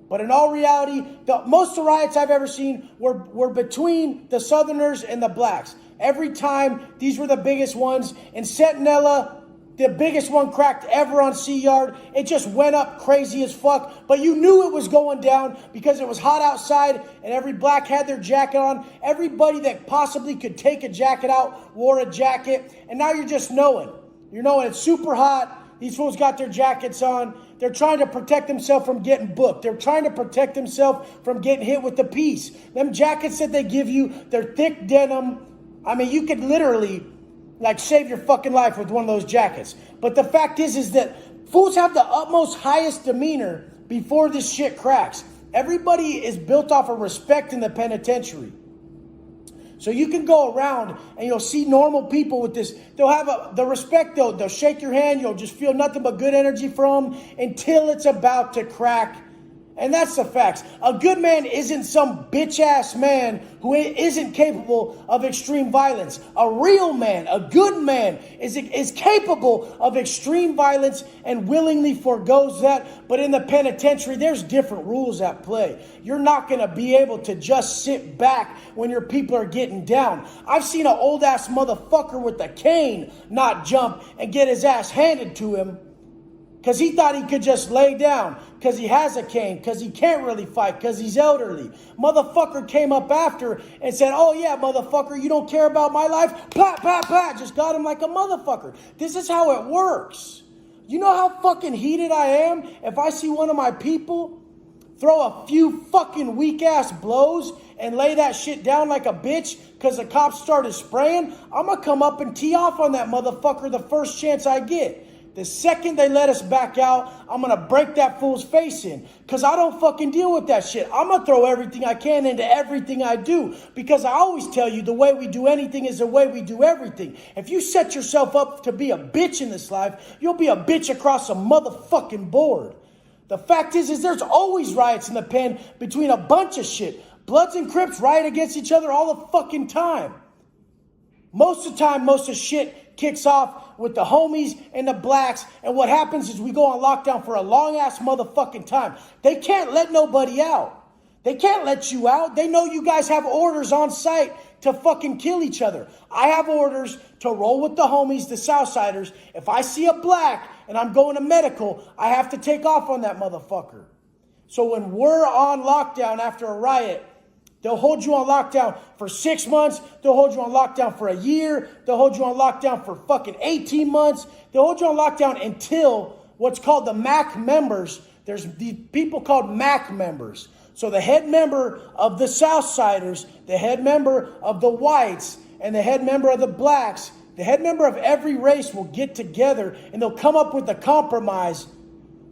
But in all reality, most of the riots I've ever seen were between the Southerners and the blacks. Every time, these were the biggest ones. In Centinela, the biggest one cracked ever on Sea Yard. It just went up crazy as fuck. But you knew it was going down because it was hot outside and every black had their jacket on. Everybody that possibly could take a jacket out wore a jacket. And now you're just knowing. You're knowing it's super hot. These fools got their jackets on. They're trying to protect themselves from getting booked. They're trying to protect themselves from getting hit with the piece. Them jackets that they give you, they're thick denim. I mean, you could literally save your fucking life with one of those jackets. But the fact is that fools have the utmost highest demeanor before this shit cracks. Everybody is built off of respect in the penitentiary. So you can go around and you'll see normal people with this. They'll have the respect, though. They'll shake your hand. You'll just feel nothing but good energy from them until it's about to crack. And that's the facts. A good man isn't some bitch-ass man who isn't capable of extreme violence. A real man, a good man, is capable of extreme violence and willingly forgoes that. But in the penitentiary, there's different rules at play. You're not going to be able to just sit back when your people are getting down. I've seen an old-ass motherfucker with a cane not jump and get his ass handed to him because he thought he could just lay down, because he has a cane, because he can't really fight, because he's elderly. Motherfucker came up after and said, "Oh yeah, motherfucker, you don't care about my life?" Pat, pat, pat, just got him like a motherfucker. This is how it works. You know how fucking heated I am if I see one of my people throw a few fucking weak-ass blows and lay that shit down like a bitch because the cops started spraying? I'm going to come up and tee off on that motherfucker the first chance I get. The second they let us back out, I'm going to break that fool's face in. Because I don't fucking deal with that shit. I'm going to throw everything I can into everything I do. Because I always tell you, the way we do anything is the way we do everything. If you set yourself up to be a bitch in this life, you'll be a bitch across a motherfucking board. The fact is there's always riots in the pen between a bunch of shit. Bloods and Crips riot against each other all the fucking time. Most of the time, most of the shit kicks off with the homies and the blacks. And what happens is we go on lockdown for a long-ass motherfucking time. They can't let nobody out. They can't let you out. They know you guys have orders on site to fucking kill each other. I have orders to roll with the homies, the Southsiders. If I see a black and I'm going to medical, I have to take off on that motherfucker. So when we're on lockdown after a riot, they'll hold you on lockdown for 6 months. They'll hold you on lockdown for a year. They'll hold you on lockdown for fucking 18 months. They'll hold you on lockdown until what's called the MAC members. There's these people called MAC members. So the head member of the Southsiders, the head member of the whites, and the head member of the blacks, the head member of every race will get together and they'll come up with a compromise.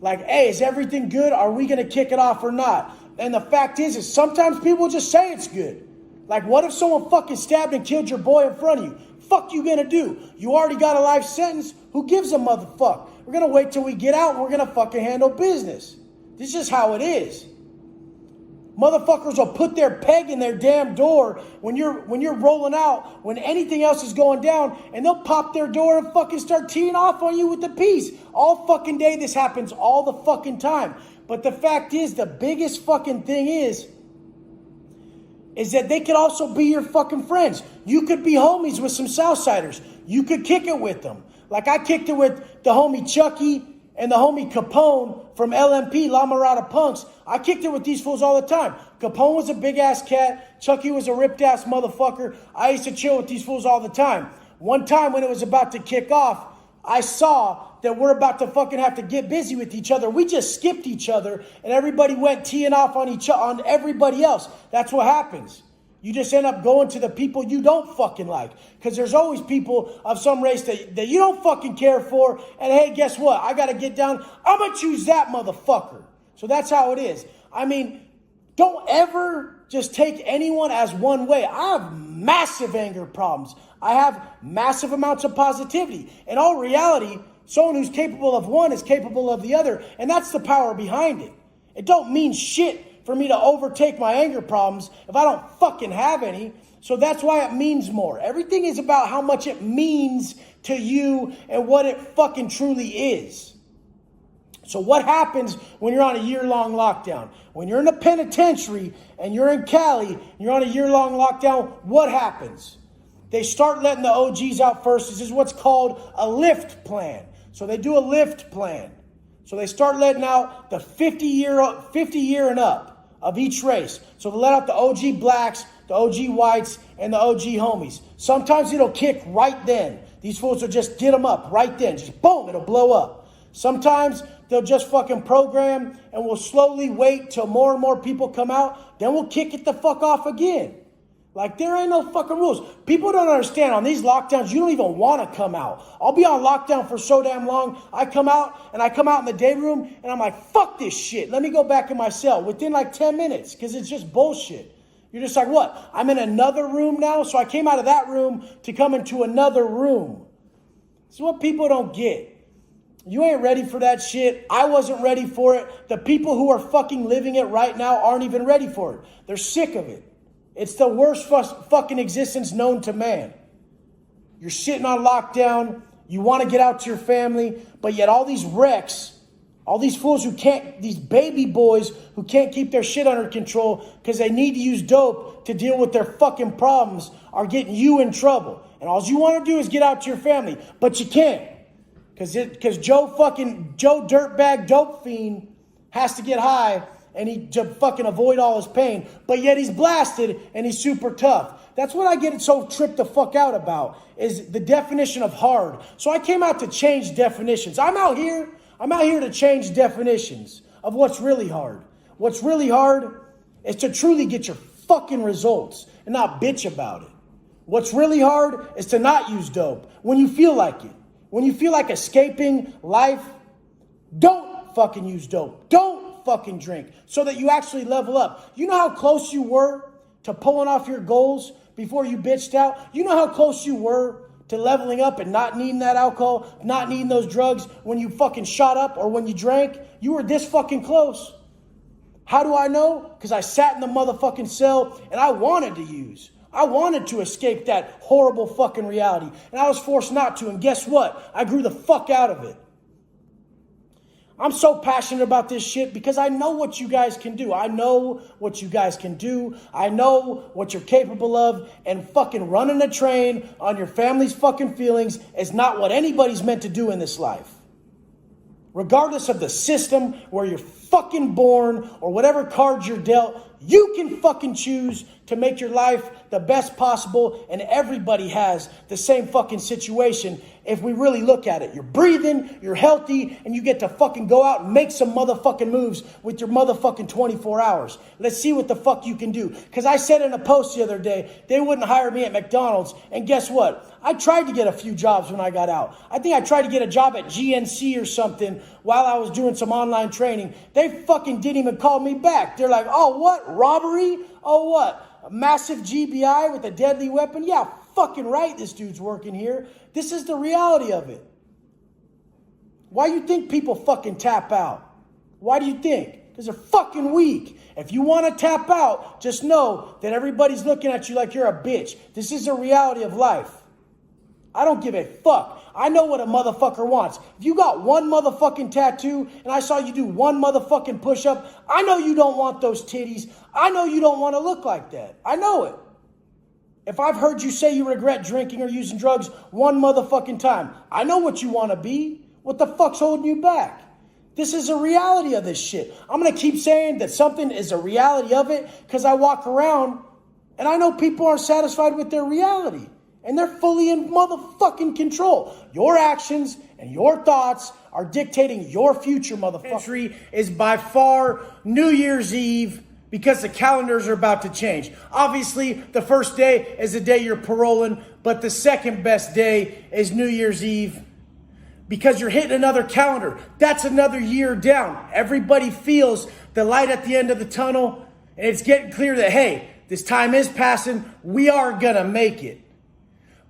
Like, hey, is everything good? Are we going to kick it off or not? And the fact is sometimes people just say it's good. Like, what if someone fucking stabbed and killed your boy in front of you? Fuck you gonna do? You already got a life sentence. Who gives a motherfuck? We're gonna wait till we get out and we're gonna fucking handle business. This is how it is. Motherfuckers will put their peg in their damn door when you're rolling out, when anything else is going down, and they'll pop their door and fucking start teeing off on you with the piece. All fucking day this happens all the fucking time. But the fact is, the biggest fucking thing is that they could also be your fucking friends. You could be homies with some Southsiders. You could kick it with them. Like I kicked it with the homie Chucky and the homie Capone from LMP, La Mirada Punks. I kicked it with these fools all the time. Capone was a big-ass cat. Chucky was a ripped-ass motherfucker. I used to chill with these fools all the time. One time when it was about to kick off, I saw that we're about to fucking have to get busy with each other. We just skipped each other, and everybody went teeing off on everybody else. That's what happens. You just end up going to the people you don't fucking like. Because there's always people of some race that you don't fucking care for. And hey, guess what? I got to get down. I'm going to choose that motherfucker. So that's how it is. I mean, don't ever just take anyone as one way. I have massive anger problems. I have massive amounts of positivity. In all reality, someone who's capable of one is capable of the other. And that's the power behind it. It don't mean shit for me to overtake my anger problems if I don't fucking have any. So that's why it means more. Everything is about how much it means to you and what it fucking truly is. So what happens when you're on a year-long lockdown? When you're in a penitentiary and you're in Cali, and you're on a year-long lockdown, what happens? They start letting the OGs out first. This is what's called a lift plan. So they do a lift plan. So they start letting out the 50 year and up of each race. So they let out the OG blacks, the OG whites, and the OG homies. Sometimes it'll kick right then. These fools will just get them up right then. Just boom, it'll blow up. Sometimes they'll just fucking program and we'll slowly wait till more and more people come out. Then we'll kick it the fuck off again. Like, there ain't no fucking rules. People don't understand. On these lockdowns, you don't even want to come out. I'll be on lockdown for so damn long. I come out in the day room, and I'm like, fuck this shit. Let me go back in my cell within like 10 minutes because it's just bullshit. You're just like, what? I'm in another room now? So I came out of that room to come into another room. This is what people don't get. You ain't ready for that shit. I wasn't ready for it. The people who are fucking living it right now aren't even ready for it. They're sick of it. It's the worst fucking existence known to man. You're sitting on lockdown. You want to get out to your family. But yet all these wrecks, all these fools these baby boys who can't keep their shit under control because they need to use dope to deal with their fucking problems are getting you in trouble. And all you want to do is get out to your family. But you can't. Because Joe dirtbag dope fiend has to get high and to fucking avoid all his pain. But yet he's blasted and he's super tough. That's what I get so tripped the fuck out about, is the definition of hard. So I came out to change definitions. I'm out here to change definitions of what's really hard. What's really hard is to truly get your fucking results and not bitch about it. What's really hard is to not use dope when you feel like it. When you feel like escaping life, don't fucking use dope. Don't fucking drink so that you actually level up. You know how close you were to pulling off your goals before you bitched out? You know how close you were to leveling up and not needing that alcohol, not needing those drugs when you fucking shot up or when you drank? You were this fucking close. How do I know? Because I sat in the motherfucking cell and I wanted to use. I wanted to escape that horrible fucking reality. And I was forced not to. And guess what? I grew the fuck out of it. I'm so passionate about this shit because I know what you guys can do. I know what you guys can do. I know what you're capable of. And fucking running a train on your family's fucking feelings is not what anybody's meant to do in this life. Regardless of the system where you're fucking born or whatever cards you're dealt, you can fucking choose to make your life the best possible, and everybody has the same fucking situation if we really look at it. You're breathing, you're healthy, and you get to fucking go out and make some motherfucking moves with your motherfucking 24 hours. Let's see what the fuck you can do. Because I said in a post the other day, they wouldn't hire me at McDonald's, and guess what? I tried to get a few jobs when I got out. I think I tried to get a job at GNC or something while I was doing some online training. They fucking didn't even call me back. They're like, oh, what? Robbery? Oh, what? A massive GBI with a deadly weapon? Yeah, fucking right, this dude's working here. This is the reality of it. Why do you think people fucking tap out? Why do you think? Because they're fucking weak. If you want to tap out, just know that everybody's looking at you like you're a bitch. This is the reality of life. I don't give a fuck. I know what a motherfucker wants. If you got one motherfucking tattoo and I saw you do one motherfucking push-up, I know you don't want those titties. I know you don't want to look like that. I know it. If I've heard you say you regret drinking or using drugs one motherfucking time, I know what you want to be. What the fuck's holding you back? This is a reality of this shit. I'm going to keep saying that something is a reality of it because I walk around and I know people aren't satisfied with their reality. And they're fully in motherfucking control. Your actions and your thoughts are dictating your future, motherfucker. Is by far New Year's Eve because the calendars are about to change. Obviously, the first day is the day you're paroling, but the second best day is New Year's Eve because you're hitting another calendar. That's another year down. Everybody feels the light at the end of the tunnel, and it's getting clear that, hey, this time is passing. We are gonna make it.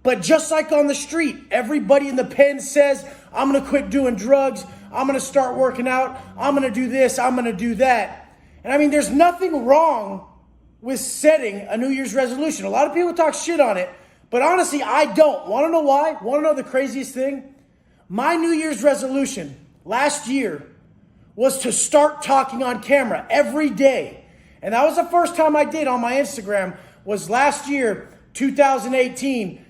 But just like on the street, everybody in the pen says, I'm going to quit doing drugs. I'm going to start working out. I'm going to do this. I'm going to do that. And I mean, there's nothing wrong with setting a New Year's resolution. A lot of people talk shit on it, but honestly, I don't. Want to know why? Want to know the craziest thing? My New Year's resolution last year was to start talking on camera every day. And that was the first time I did on my Instagram was last year, 2018,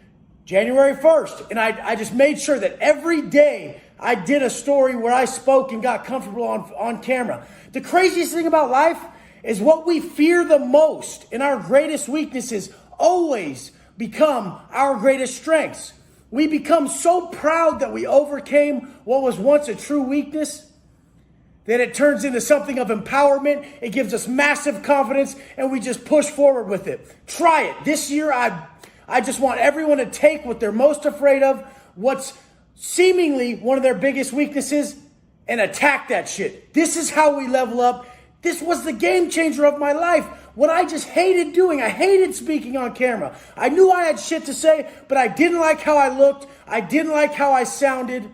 January 1st. And I just made sure that every day I did a story where I spoke and got comfortable on camera. The craziest thing about life is what we fear the most and our greatest weaknesses always become our greatest strengths. We become so proud that we overcame what was once a true weakness that it turns into something of empowerment. It gives us massive confidence and we just push forward with it. Try it. This year, I just want everyone to take what they're most afraid of, what's seemingly one of their biggest weaknesses, and attack that shit. This is how we level up. This was the game changer of my life. What I just hated doing. I hated speaking on camera. I knew I had shit to say, but I didn't like how I looked. I didn't like how I sounded.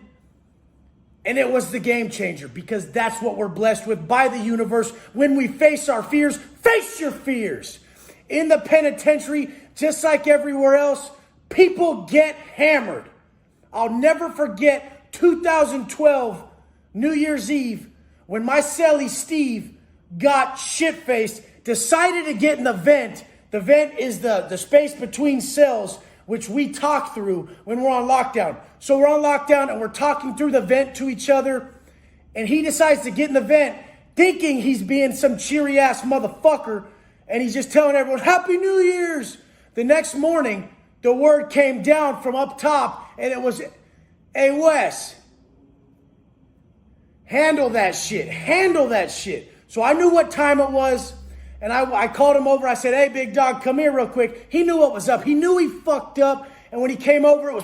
And it was the game changer because that's what we're blessed with by the universe. When we face our fears, face your fears. In the penitentiary, just like everywhere else, people get hammered. I'll never forget 2012 New Year's Eve when my cellie Steve got shit-faced, decided to get in the vent. The vent is the space between cells, which we talk through when we're on lockdown. So we're on lockdown and we're talking through the vent to each other. And he decides to get in the vent thinking he's being some cheery ass motherfucker. And he's just telling everyone, Happy New Year's. The next morning, the word came down from up top and it was, hey Wes, handle that shit. Handle that shit. So I knew what time it was. And I called him over. I said, hey, big dog, come here real quick. He knew what was up. He knew he fucked up. And when he came over, it was,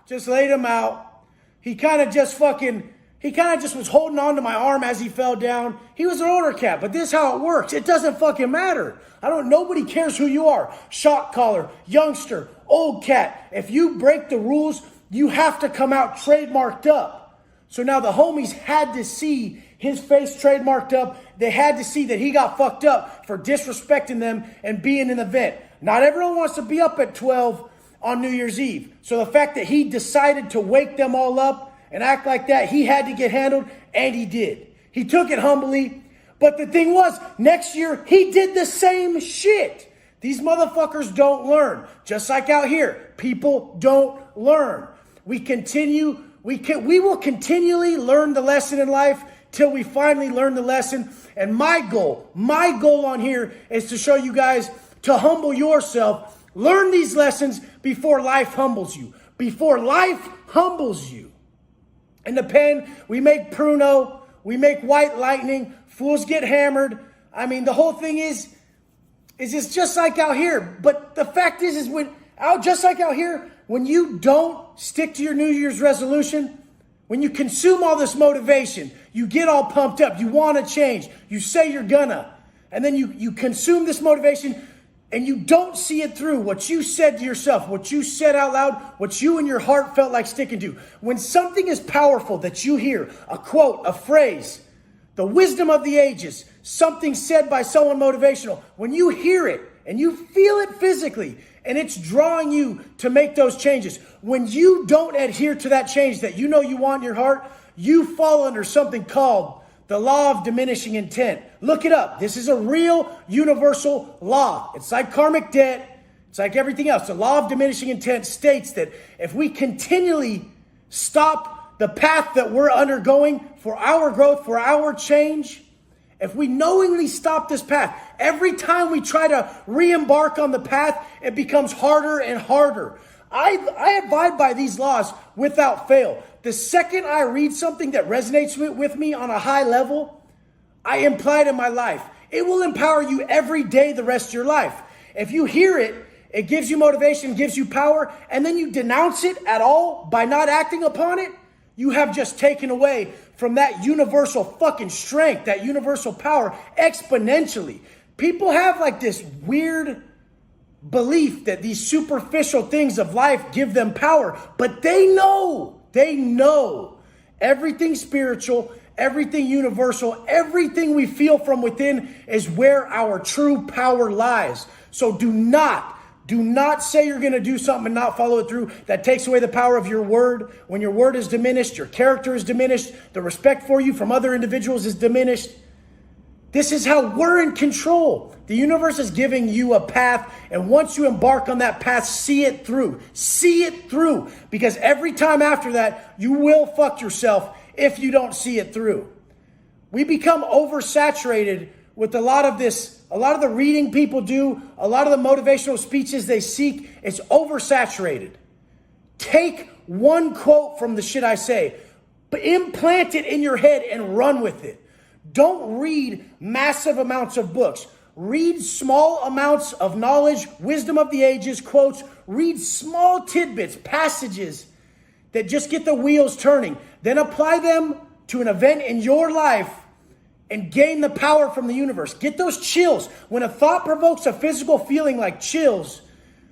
just laid him out. He kind of just was holding on to my arm as he fell down. He was an older cat, but this is how it works. It doesn't fucking matter. Nobody cares who you are. Shot caller, youngster, old cat. If you break the rules, you have to come out trademarked up. So now the homies had to see his face trademarked up. They had to see that he got fucked up for disrespecting them and being in the vent. Not everyone wants to be up at 12 on New Year's Eve. So the fact that he decided to wake them all up and act like that, he had to get handled, and he did. He took it humbly. But the thing was, next year, he did the same shit. These motherfuckers don't learn. Just like out here, people don't learn. We will continually learn the lesson in life till we finally learn the lesson. And my goal on here is to show you guys to humble yourself. Learn these lessons before life humbles you. Before life humbles you. In the pen, we make Pruno, we make White Lightning, fools get hammered. I mean, the whole thing is it's just like out here. But the fact is just like out here, when you don't stick to your New Year's resolution, when you consume all this motivation, you get all pumped up, you want to change, you say you're gonna, and then you consume this motivation and you don't see it through, what you said to yourself, what you said out loud, what you in your heart felt like sticking to. When something is powerful that you hear, a quote, a phrase, the wisdom of the ages, something said by someone motivational, when you hear it and you feel it physically and it's drawing you to make those changes, when you don't adhere to that change that you know you want in your heart, you fall under something called the law of diminishing intent. Look it up. This is a real universal law. It's like karmic debt. It's like everything else. The law of diminishing intent states that if we continually stop the path that we're undergoing for our growth, for our change, if we knowingly stop this path, every time we try to re-embark on the path, it becomes harder and harder. I abide by these laws without fail. The second I read something that resonates with me on a high level, I imply it in my life. It will empower you every day the rest of your life. If you hear it, it gives you motivation, gives you power, and then you denounce it at all by not acting upon it, you have just taken away from that universal fucking strength, that universal power exponentially. People have like this weird belief that these superficial things of life give them power, but they know everything spiritual, everything universal, everything we feel from within is where our true power lies. So do not say you're going to do something and not follow it through. That takes away the power of your word. When your word is diminished, your character is diminished, the respect for you from other individuals is diminished. This is how we're in control. The universe is giving you a path, and once you embark on that path, see it through. See it through, because every time after that, you will fuck yourself if you don't see it through. We become oversaturated with a lot of this, a lot of the reading people do, a lot of the motivational speeches they seek. It's oversaturated. Take one quote from the shit I say, but implant it in your head and run with it. Don't read massive amounts of books. Read small amounts of knowledge, wisdom of the ages, quotes. Read small tidbits, passages that just get the wheels turning. Then apply them to an event in your life and gain the power from the universe. Get those chills. When a thought provokes a physical feeling like chills,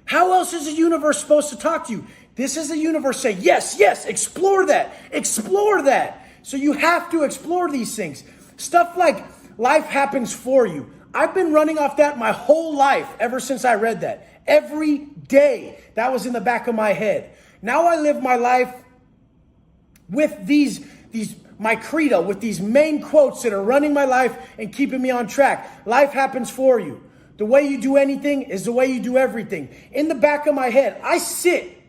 how else is the universe supposed to talk to you? This is the universe saying, yes, yes, explore that. Explore that. So you have to explore these things. Stuff like life happens for you. I've been running off that my whole life ever since I read that. Every day that was in the back of my head. Now I live my life with my credo, with these main quotes that are running my life and keeping me on track. Life happens for you. The way you do anything is the way you do everything. In the back of my head, I sit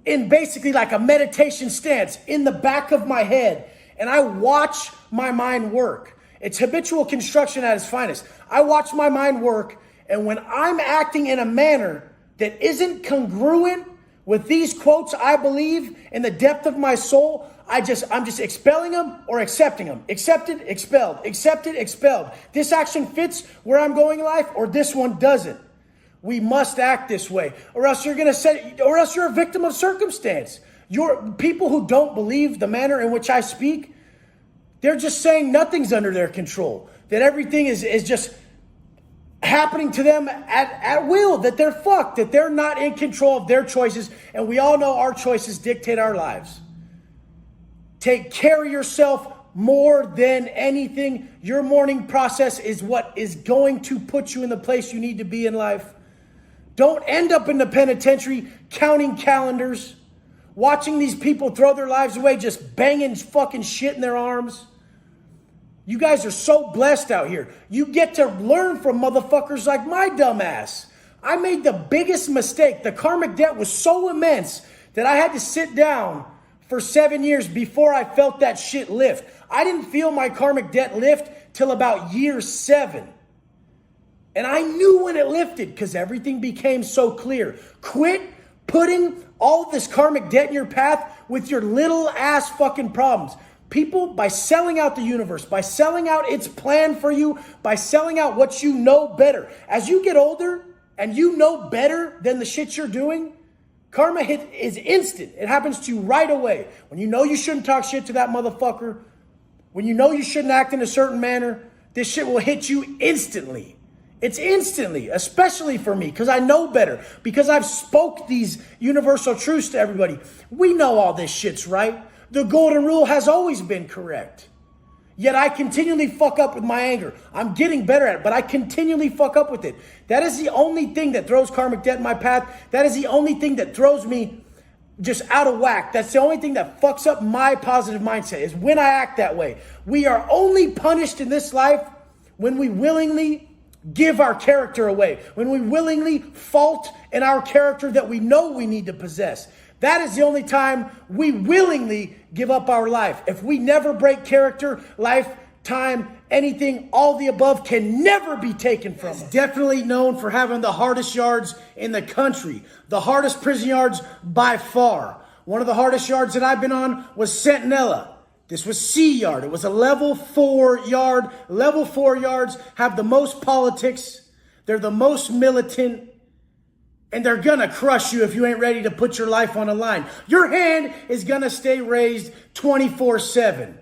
in basically like a meditation stance in the back of my head, and I watch my mind work. It's habitual construction at its finest. I watch my mind work, and when I'm acting in a manner that isn't congruent with these quotes I believe in the depth of my soul, I'm just expelling them or accepting them. Accepted, expelled. Accepted, expelled. This action fits where I'm going in life, or this one doesn't. We must act this way, or else you're a victim of circumstance. People who don't believe the manner in which I speak, they're just saying nothing's under their control, that everything is just happening to them at will, that they're fucked, that they're not in control of their choices, and we all know our choices dictate our lives. Take care of yourself more than anything. Your mourning process is what is going to put you in the place you need to be in life. Don't end up in the penitentiary counting calendars, watching these people throw their lives away, just banging fucking shit in their arms. You guys are so blessed out here. You get to learn from motherfuckers like my dumb ass. I made the biggest mistake. The karmic debt was so immense that I had to sit down for 7 years before I felt that shit lift. I didn't feel my karmic debt lift till about year 7. And I knew when it lifted because everything became so clear. Quit putting all this karmic debt in your path with your little ass fucking problems. People, by selling out the universe, by selling out its plan for you, by selling out what you know better. As you get older and you know better than the shit you're doing, karma is instant. It happens to you right away. When you know you shouldn't talk shit to that motherfucker, when you know you shouldn't act in a certain manner, this shit will hit you instantly. It's instantly, especially for me, because I know better, because I've spoke these universal truths to everybody. We know all this shit's right. The golden rule has always been correct. Yet I continually fuck up with my anger. I'm getting better at it, but I continually fuck up with it. That is the only thing that throws karmic debt in my path. That is the only thing that throws me just out of whack. That's the only thing that fucks up my positive mindset, is when I act that way. We are only punished in this life when we willingly give our character away, when we willingly fault in our character that we know we need to possess. That is the only time we willingly give up our life. If we never break character, lifetime, anything, all the above can never be taken from us. Definitely known for having the hardest yards in the country. The hardest prison yards by far. One of the hardest yards that I've been on was Sentinella. This was C yard. It was a level 4 yard. Level 4 yards have the most politics. They're the most militant. And they're going to crush you if you ain't ready to put your life on the line. Your hand is going to stay raised 24/7.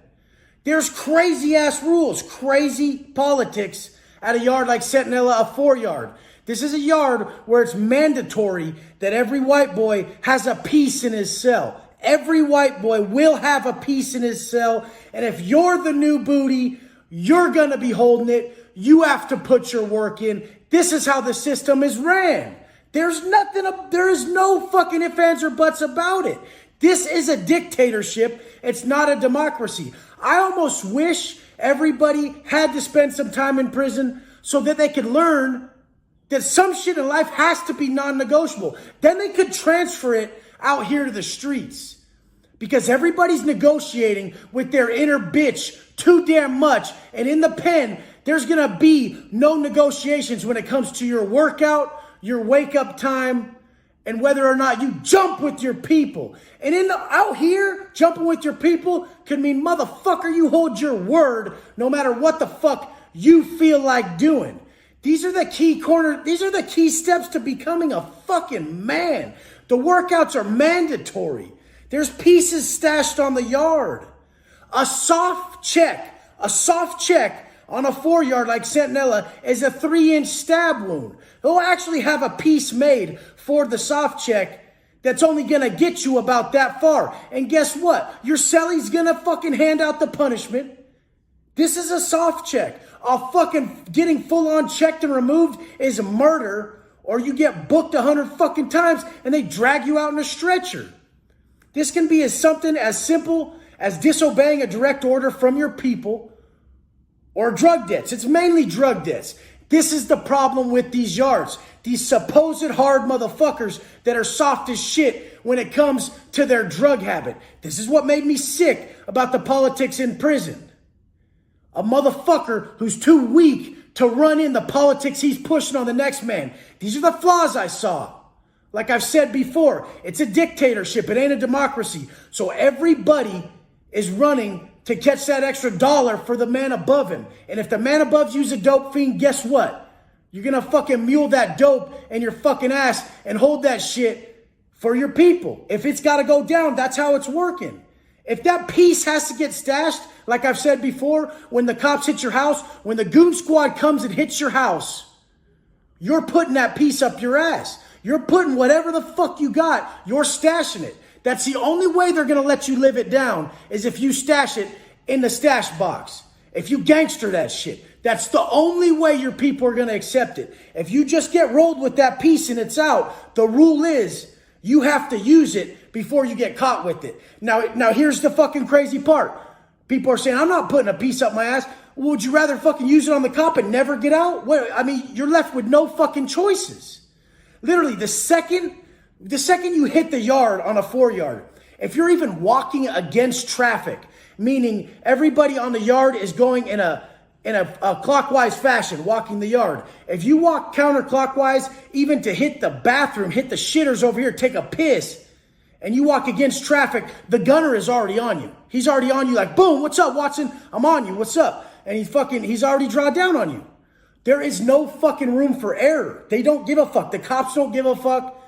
There's crazy ass rules, crazy politics at a yard like Sentinella, a 4 yard. This is a yard where it's mandatory that every white boy has a piece in his cell. Every white boy will have a piece in his cell. And if you're the new booty, you're going to be holding it. You have to put your work in. This is how the system is ran. There is no fucking ifs, ands, or buts about it. This is a dictatorship. It's not a democracy. I almost wish everybody had to spend some time in prison so that they could learn that some shit in life has to be non-negotiable. Then they could transfer it out here to the streets. Because everybody's negotiating with their inner bitch too damn much. And in the pen, there's going to be no negotiations when it comes to your workout, your wake up time, and whether or not you jump with your people. And out here, jumping with your people could mean, motherfucker, you hold your word no matter what the fuck you feel like doing. These are the key steps to becoming a fucking man. The workouts are mandatory. There's pieces stashed on the yard. A soft check on a 4 yard like Sentinella is a 3-inch stab wound. They'll actually have a piece made for the soft check that's only going to get you about that far. And guess what? Your cellie's going to fucking hand out the punishment. This is a soft check. A fucking getting full on checked and removed is murder, or you get booked 100 fucking times and they drag you out in a stretcher. This can be something as simple as disobeying a direct order from your people or drug debts. It's mainly drug debts. This is the problem with these yards. These supposed hard motherfuckers that are soft as shit when it comes to their drug habit. This is what made me sick about the politics in prison. A motherfucker who's too weak to run in the politics he's pushing on the next man. These are the flaws I saw. Like I've said before, it's a dictatorship. It ain't a democracy. So everybody is running to catch that extra dollar for the man above him. And if the man above you's a dope fiend, guess what? You're going to fucking mule that dope in your fucking ass and hold that shit for your people. If it's got to go down, that's how it's working. If that piece has to get stashed, like I've said before, when the cops hit your house, when the goon squad comes and hits your house, you're putting that piece up your ass. You're putting whatever the fuck you got, you're stashing it. That's the only way they're going to let you live it down is if you stash it in the stash box. If you gangster that shit. That's the only way your people are going to accept it. If you just get rolled with that piece and it's out, the rule is you have to use it before you get caught with it. Now here's the fucking crazy part. People are saying, I'm not putting a piece up my ass. Well, would you rather fucking use it on the cop and never get out? You're left with no fucking choices. Literally, the second you hit the yard on a 4 yard, if you're even walking against traffic, meaning everybody on the yard is going in a clockwise fashion, walking the yard. If you walk counterclockwise, even to hit the bathroom, hit the shitters over here, take a piss, and you walk against traffic, the gunner is already on you. He's already on you like, boom, what's up, Watson? I'm on you, what's up? And he's already drawn down on you. There is no fucking room for error. They don't give a fuck. The cops don't give a fuck.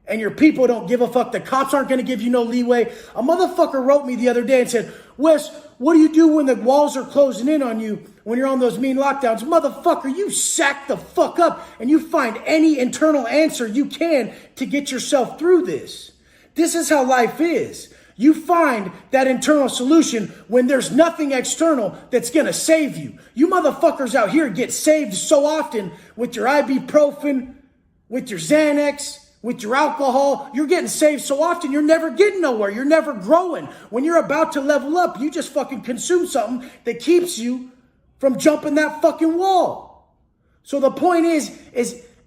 And your people don't give a fuck. The cops aren't going to give you no leeway. A motherfucker wrote me the other day and said, Wes, what do you do when the walls are closing in on you when you're on those mean lockdowns? Motherfucker, you sack the fuck up and you find any internal answer you can to get yourself through this. This is how life is. You find that internal solution when there's nothing external that's going to save you. You motherfuckers out here get saved so often with your ibuprofen, with your Xanax, with your alcohol. You're getting saved so often, you're never getting nowhere. You're never growing. When you're about to level up, you just fucking consume something that keeps you from jumping that fucking wall. So the point is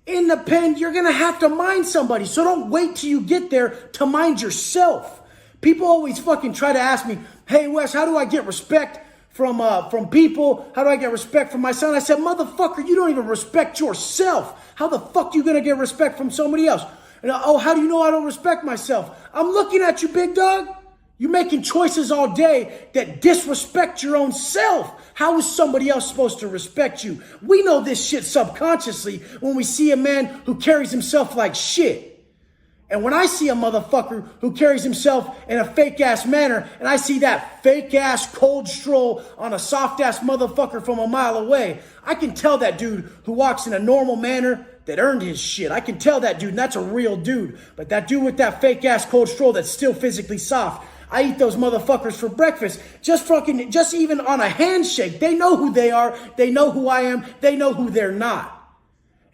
in the pen, you're going to have to mind somebody. So don't wait till you get there to mind yourself. People always fucking try to ask me, hey, Wes, how do I get respect from people? How do I get respect from my son? I said, motherfucker, you don't even respect yourself. How the fuck you gonna get respect from somebody else? And oh, how do you know I don't respect myself? I'm looking at you, big dog. You're making choices all day that disrespect your own self. How is somebody else supposed to respect you? We know this shit subconsciously when we see a man who carries himself like shit. And when I see a motherfucker who carries himself in a fake-ass manner, and I see that fake-ass cold stroll on a soft-ass motherfucker from a mile away, I can tell that dude who walks in a normal manner that earned his shit. I can tell that dude, and that's a real dude. But that dude with that fake-ass cold stroll that's still physically soft, I eat those motherfuckers for breakfast. Just even on a handshake. They know who they are. They know who I am. They know who they're not.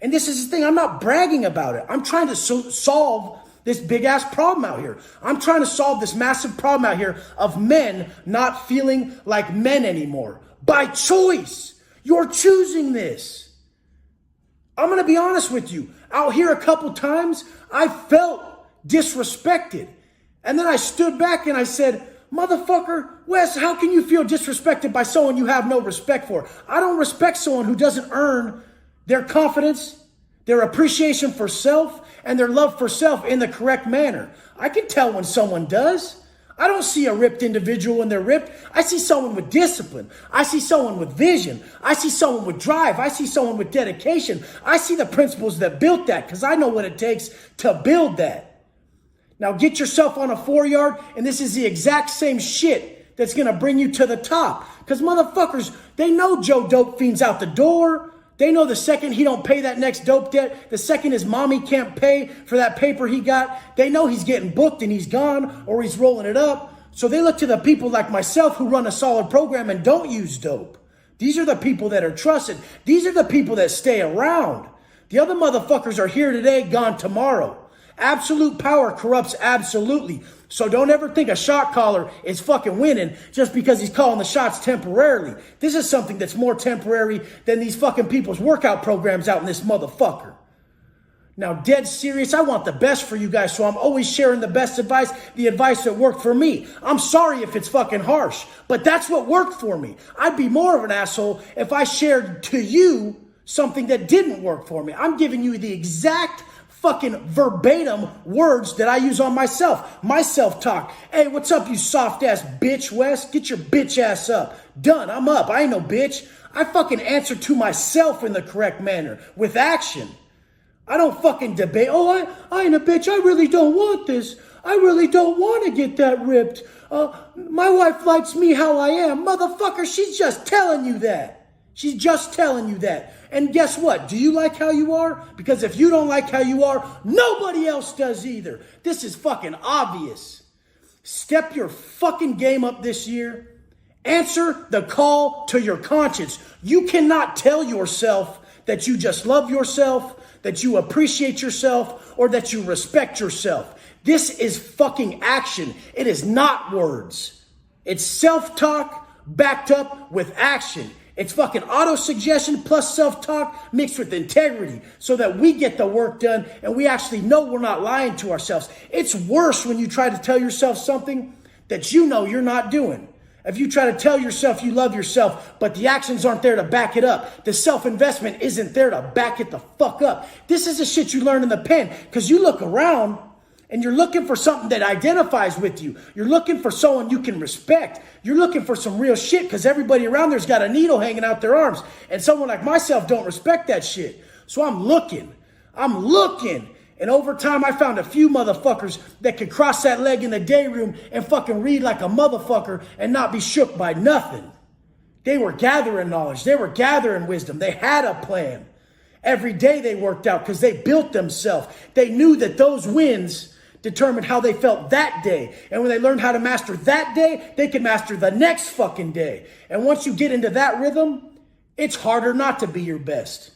And this is the thing. I'm not bragging about it. I'm trying to solve this big ass problem out here. I'm trying to solve this massive problem out here of men not feeling like men anymore. By choice. You're choosing this. I'm going to be honest with you. Out here a couple times, I felt disrespected. And then I stood back and I said, motherfucker, Wes, how can you feel disrespected by someone you have no respect for? I don't respect someone who doesn't earn their confidence, their appreciation for self, and their love for self in the correct manner. I can tell when someone does. I don't see a ripped individual when they're ripped. I see someone with discipline. I see someone with vision. I see someone with drive. I see someone with dedication. I see the principles that built that because I know what it takes to build that. Now get yourself on a 4-yard, and this is the exact same shit that's going to bring you to the top. Because motherfuckers, they know Joe Dope Fiend's out the door. They know the second he don't pay that next dope debt, the second his mommy can't pay for that paper he got, they know he's getting booked and he's gone or he's rolling it up. So they look to the people like myself who run a solid program and don't use dope. These are the people that are trusted. These are the people that stay around. The other motherfuckers are here today, gone tomorrow. Absolute power corrupts absolutely. So don't ever think a shot caller is fucking winning just because he's calling the shots temporarily. This is something that's more temporary than these fucking people's workout programs out in this motherfucker. Now, dead serious, I want the best for you guys, so I'm always sharing the best advice, the advice that worked for me. I'm sorry if it's fucking harsh, but that's what worked for me. I'd be more of an asshole if I shared to you something that didn't work for me. I'm giving you the exact fucking verbatim words that I use on myself. My self-talk. Hey, what's up, you soft-ass bitch, Wes? Get your bitch ass up. Done. I'm up. I ain't no bitch. I fucking answer to myself in the correct manner with action. I don't fucking debate. Oh, I ain't a bitch. I really don't want this. I really don't want to get that ripped. My wife likes me how I am. Motherfucker, she's just telling you that. She's just telling you that. And guess what? Do you like how you are? Because if you don't like how you are, nobody else does either. This is fucking obvious. Step your fucking game up this year. Answer the call to your conscience. You cannot tell yourself that you just love yourself, that you appreciate yourself, or that you respect yourself. This is fucking action. It is not words. It's self-talk backed up with action. It's fucking auto-suggestion plus self-talk mixed with integrity so that we get the work done and we actually know we're not lying to ourselves. It's worse when you try to tell yourself something that you know you're not doing. If you try to tell yourself you love yourself, but the actions aren't there to back it up, the self-investment isn't there to back it the fuck up. This is the shit you learn in the pen because you look around and you're looking for something that identifies with you. You're looking for someone you can respect. You're looking for some real shit because everybody around there's got a needle hanging out their arms. And someone like myself don't respect that shit. So I'm looking. And over time, I found a few motherfuckers that could cross that leg in the day room and fucking read like a motherfucker and not be shook by nothing. They were gathering knowledge. They were gathering wisdom. They had a plan. Every day they worked out because they built themselves. They knew that those wins determined how they felt that day. And when they learned how to master that day, they could master the next fucking day. And once you get into that rhythm, it's harder not to be your best.